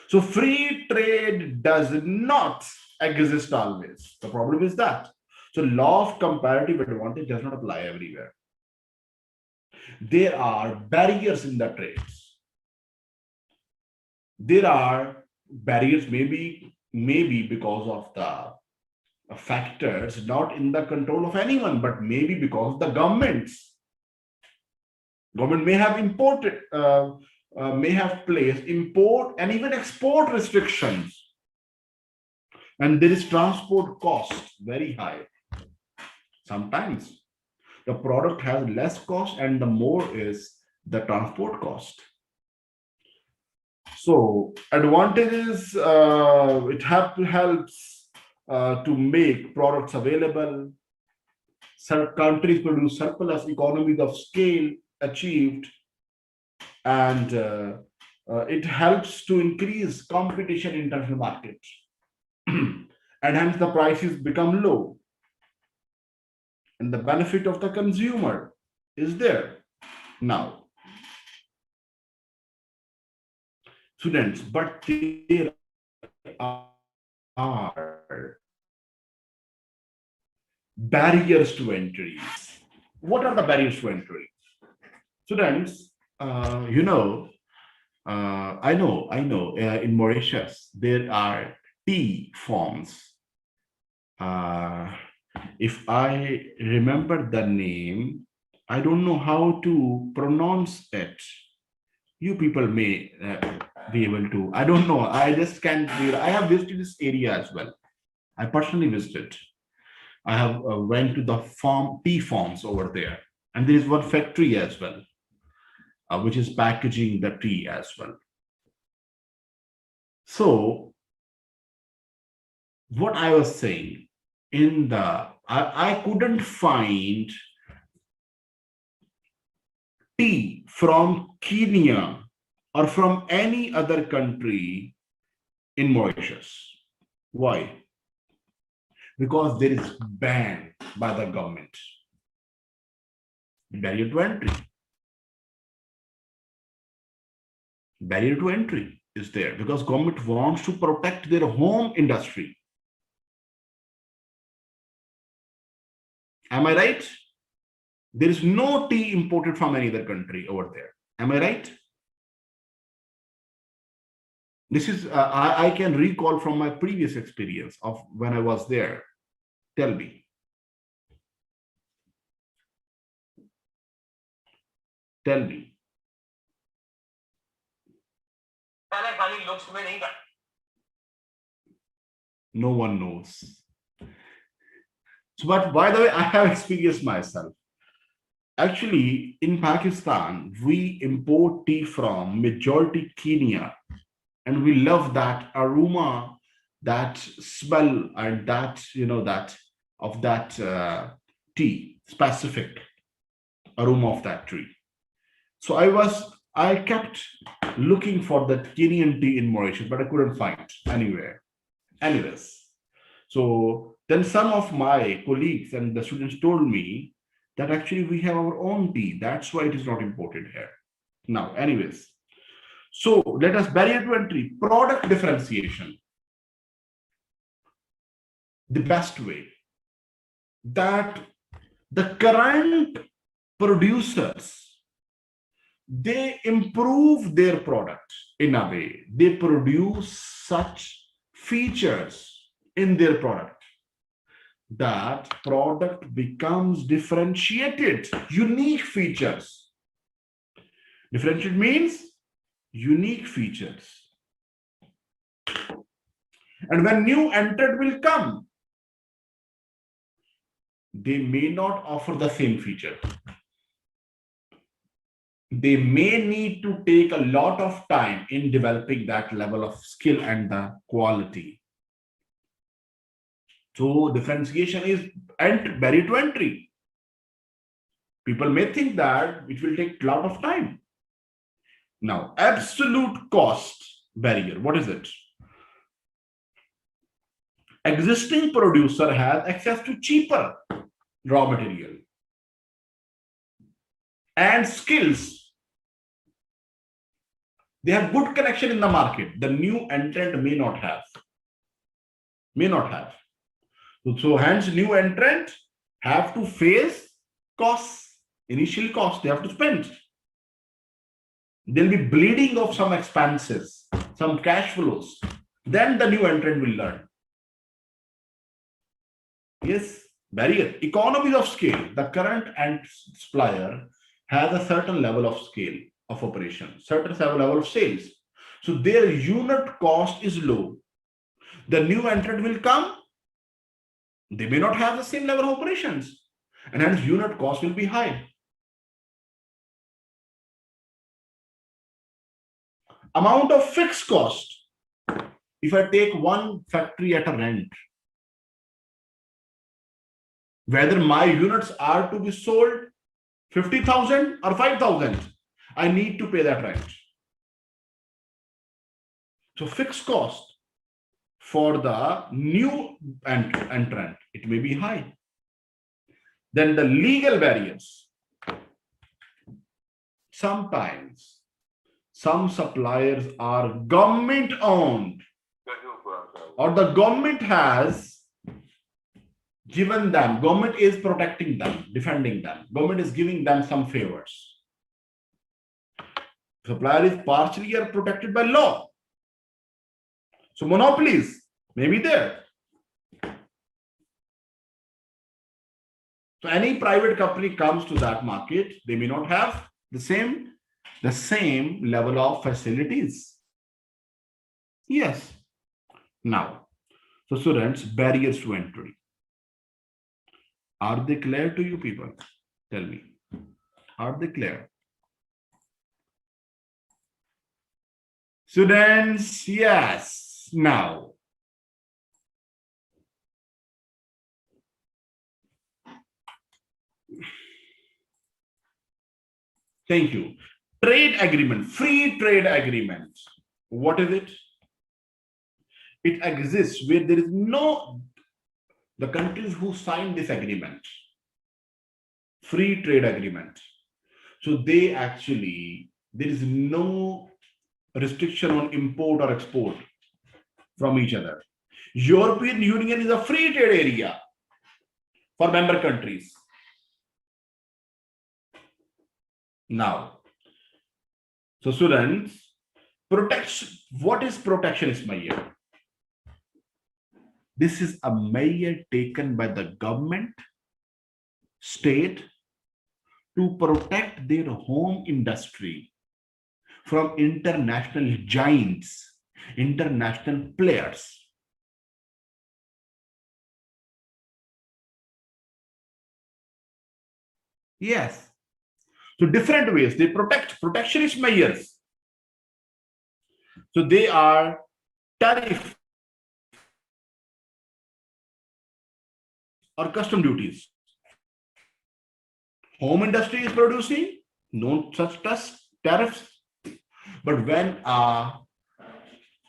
So free trade does not exist always. The problem is that. So law of comparative advantage does not apply everywhere. There are barriers in the trades. There are barriers maybe because of the factors not in the control of anyone, but maybe because of the governments. Government may have imported, may have placed import and even export restrictions. And there is transport cost very high. Sometimes the product has less cost and the more is the transport cost. So advantages, it helps to make products available. Some countries produce surplus, economies of scale achieved, and it helps to increase competition in international markets. And hence the prices become low. And the benefit of the consumer is there. Now, students, but there are barriers to entry. What are the barriers to entry? Students, I know, in Mauritius, there are tea farms. If I remember the name, I don't know how to pronounce it. You people may be able to. I don't know. I just can't. I have visited this area as well. I personally visited. I have went to the tea farms over there, and there is one factory as well, which is packaging the tea as well. So, what I was saying I couldn't find tea from Kenya or from any other country in Mauritius. Why? Because there is ban by the government. Barrier to entry. Barrier to entry is there because government wants to protect their home industry. Am I right? There is no tea imported from any other country over there. Am I right? This is, I can recall from my previous experience of when I was there. Tell me. Tell me. No one knows. So, but by the way, I have experienced myself. Actually, in Pakistan, we import tea from majority Kenya, and we love that aroma, that smell, and that that of that tea, specific aroma of that tree. So I kept looking for that Kenyan tea in Mauritius, but I couldn't find anywhere. Anyways, so then some of my colleagues and the students told me that actually we have our own tea. That's why it is not imported here. Now, anyways, so let us barrier to entry, product differentiation. The best way that the current producers, they improve their product in a way. They produce such features in their product that product becomes differentiated, unique features. Differentiated means unique features. And when new entrant will come, they may not offer the same feature. They may need to take a lot of time in developing that level of skill and the quality. So differentiation is barrier to entry. People may think that it will take a lot of time. Now, absolute cost barrier, what is it? Existing producer has access to cheaper raw material and skills. They have good connection in the market. The new entrant may not have. So hence new entrant have to face costs, initial costs they have to spend. They'll be bleeding of some expenses, some cash flows. Then the new entrant will learn. Yes, barrier. Economies of scale. The current supplier has a certain level of scale of operation, certain level of sales. So their unit cost is low. The new entrant will come. They may not have the same level of operations, and hence unit cost will be high. Amount of fixed cost. If I take one factory at a rent, whether my units are to be sold 50,000 or 5,000, I need to pay that rent. So fixed cost for the new entrant, it may be high. Then the legal barriers. Sometimes some suppliers are government owned, or the government has given them, government is protecting them, defending them, government is giving them some favors. Supplier is partially are protected by law. So monopolies may be there. So any private company comes to that market, they may not have the same level of facilities. Yes. Now, so students, barriers to entry. Are they clear to you people? Tell me. Are they clear? Students, yes. Now, thank you. Trade agreement, free trade agreement. What is it? It exists where there is no, the countries who signed this agreement, free trade agreement. So they actually, there is no restriction on import or export from each other. European Union is a free trade area for member countries. Now, so students, Protection. What is protectionist measure? This is a measure taken by the government, state, to protect their home industry from international giants, international players. Yes. So different ways they protect protectionist measures. So they are tariff or custom duties. Home industry is producing no such tariffs. But when a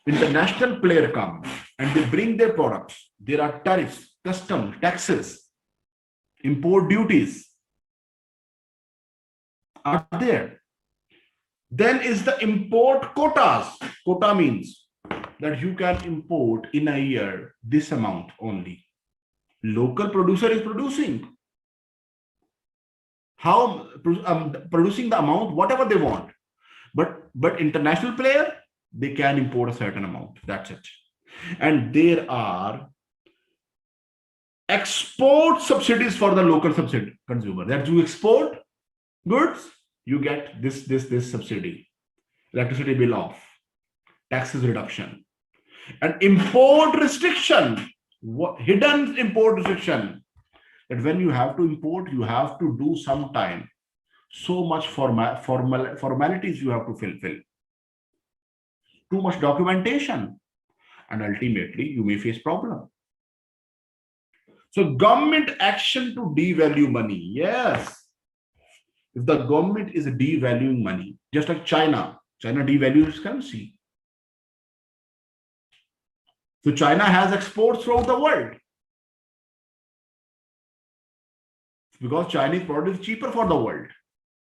international player comes and they bring their products, there are tariffs, custom taxes, import duties are there. Then is the import quotas. Quota means that you can import in a year this amount only. Local producer is producing. How producing the amount, whatever they want. But international player, they can import a certain amount. That's it. And there are export subsidies for the local consumer. That you export goods, you get this subsidy, electricity bill off, taxes reduction, and import restriction, hidden import restriction. That when you have to import, you have to do some time, so much formalities you have to fulfill, too much documentation, and ultimately you may face problem. So government action to devalue money. Yes. If the government is devaluing money, just like China devalues currency. So China has exports throughout the world. Because Chinese product is cheaper for the world.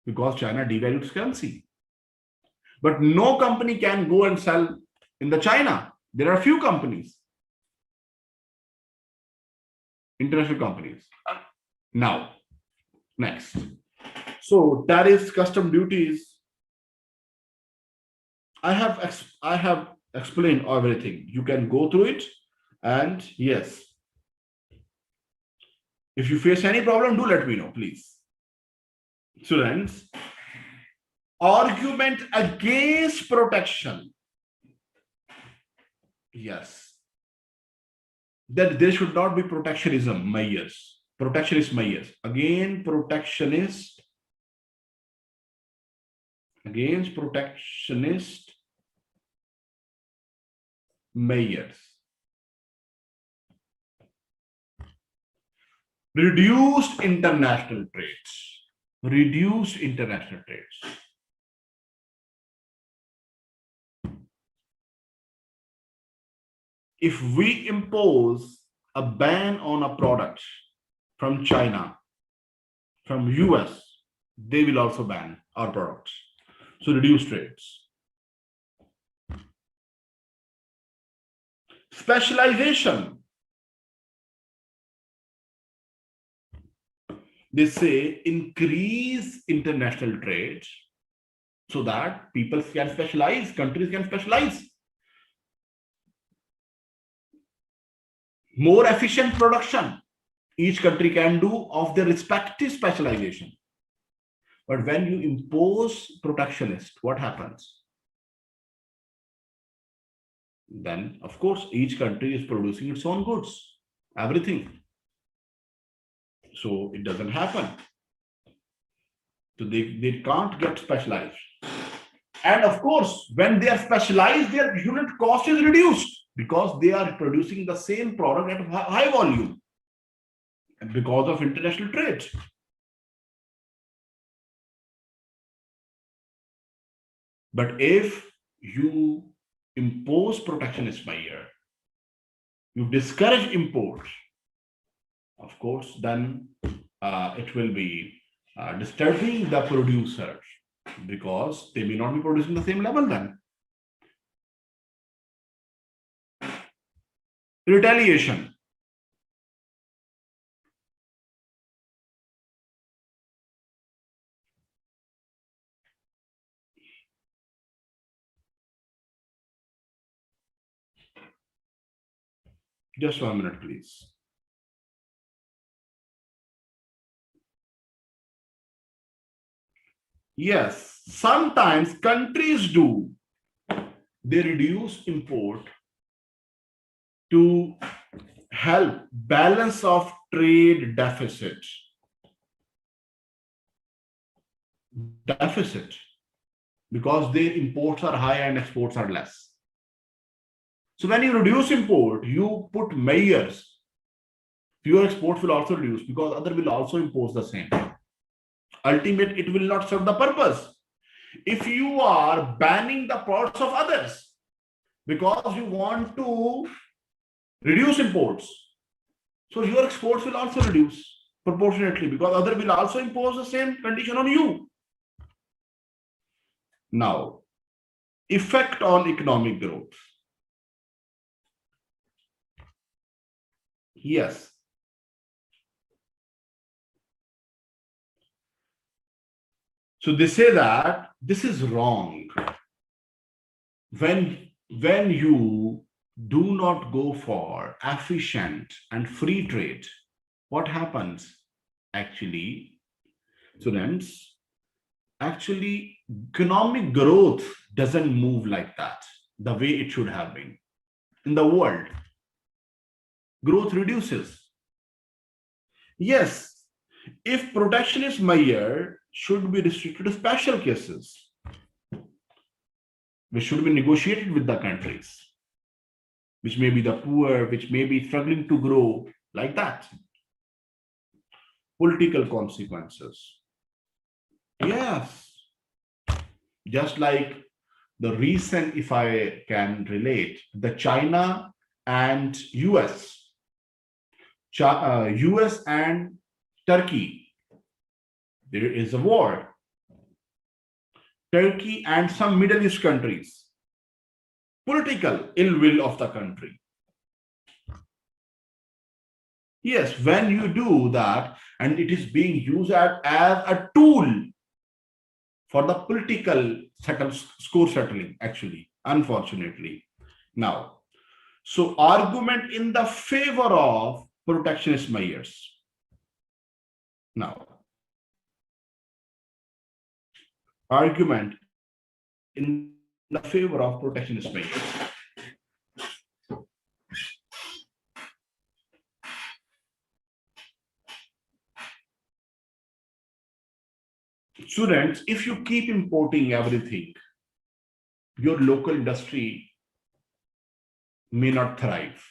Because China devalues currency. But no company can go and sell in the China. There are few companies. International companies. Now, next. So tariffs, custom duties. I have explained everything. You can go through it, and yes, if you face any problem, do let me know, please. Students, argument against protection. Yes, that there should not be protectionism measures. Protectionist measures. Against protectionist measures. Reduced international trades. Reduced international trades. If we impose a ban on a product from China, from US, they will also ban our products. So reduce trades. Specialization. They say increase international trade so that people can specialize, countries can specialize. More efficient production each country can do of their respective specialization. But when you impose protectionist, what happens? Then, of course, each country is producing its own goods, everything. So it doesn't happen. So they can't get specialized. And of course, when they are specialized, their unit cost is reduced because they are producing the same product at high volume and because of international trade. But if you impose protectionist measure, you discourage imports, of course, then it will be disturbing the producers because they may not be producing the same level then. Retaliation. Just 1 minute, please. Yes, sometimes countries do. They reduce import to help balance of trade deficit. Because their imports are high and exports are less. So when you reduce import, you put measures. Your exports will also reduce because other will also impose the same. Ultimately, it will not serve the purpose. If you are banning the products of others because you want to reduce imports, so your exports will also reduce proportionately because other will also impose the same condition on you. Now, effect on economic growth. Yes. So they say that this is wrong. When you do not go for efficient and free trade, what happens? Actually, students, actually economic growth doesn't move like that, the way it should have been. In the world, growth reduces. Yes, if protectionist measure should be restricted to special cases, which should be negotiated with the countries, which may be the poor, which may be struggling to grow, like that. Political consequences. Yes, just like the recent, if I can relate, the China and US, US and Turkey, there is a war. Turkey and some Middle East countries, political ill will of the country. Yes, when you do that, and it is being used as a tool for the political score settling, actually, unfortunately. Now, so argument in the favor of protectionist measures. Now, argument in the favor of protectionist measures. Students, if you keep importing everything, your local industry may not thrive.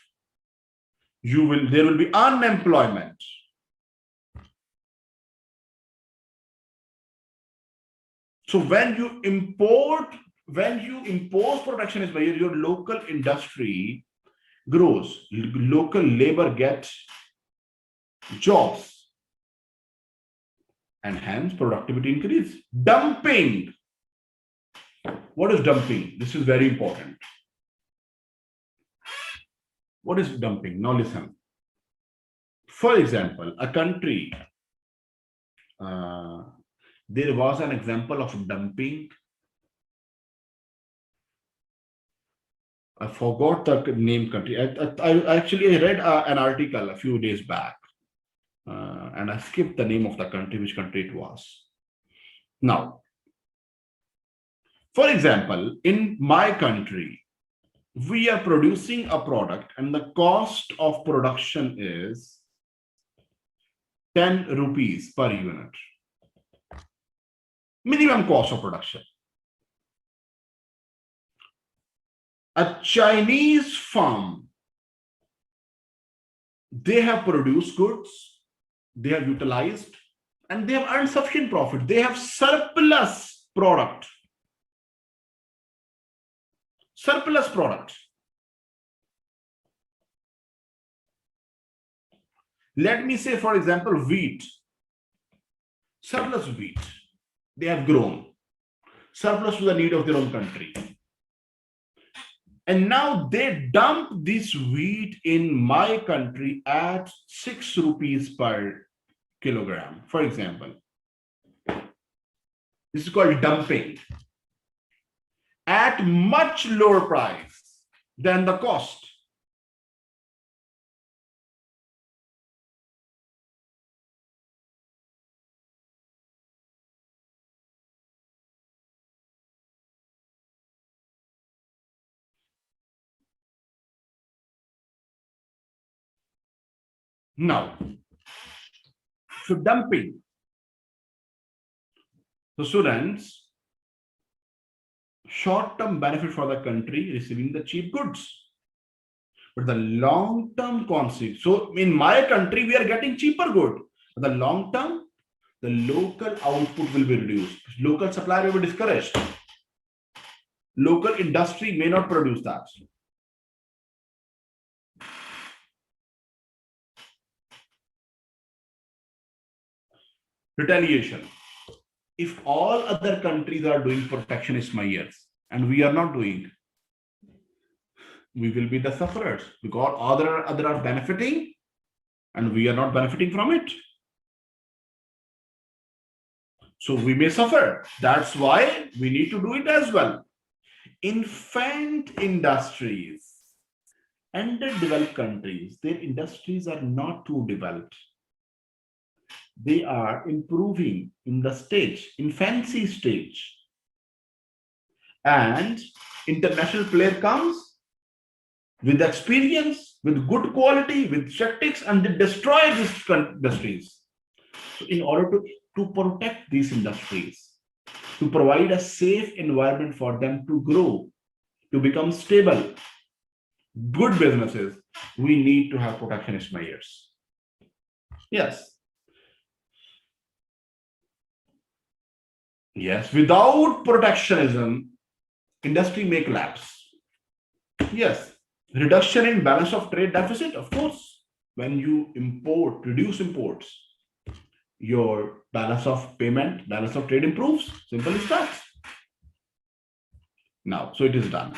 There will be unemployment. So when you impose protectionist measures, your local industry grows, local labor gets jobs, and hence productivity increase. Dumping. What is dumping? This is very important. What is dumping? Now listen. For example, a country, there was an example of dumping. I forgot the name country. I actually read an article a few days back, and I skipped the name of the country, which country it was. Now, for example, in my country, we are producing a product and the cost of production is 10 rupees per unit. Minimum cost of production. A Chinese firm, they have produced goods, they have utilized, and they have earned sufficient profit. They have surplus product. Surplus product. Let me say, for example, wheat. Surplus wheat. They have grown. Surplus to the need of their own country. And now they dump this wheat in my country at 6 rupees per kilogram, for example. This is called dumping. At much lower price than the cost. Now, so dumping. So students, short-term benefit for the country receiving the cheap goods. But the long-term consequence, so in my country, we are getting cheaper good. But the long-term, the local output will be reduced. Local supply will be discouraged. Local industry may not produce that. Retaliation. If all other countries are doing protectionist measures and we are not doing, we will be the sufferers because other are benefiting and we are not benefiting from it. So we may suffer. That's why we need to do it as well. Infant industries. Underdeveloped countries, their industries are not too developed. They are improving in the stage, infancy stage. And international player comes with experience, with good quality, with tactics, and they destroy these industries. So in order to protect these industries, to provide a safe environment for them to grow, to become stable, good businesses, we need to have protectionist measures. Yes. Yes, without protectionism, industry may collapse. Yes, reduction in balance of trade deficit, of course. When you reduce imports, your balance of payment, balance of trade improves. Simple as that. Now, so it is done.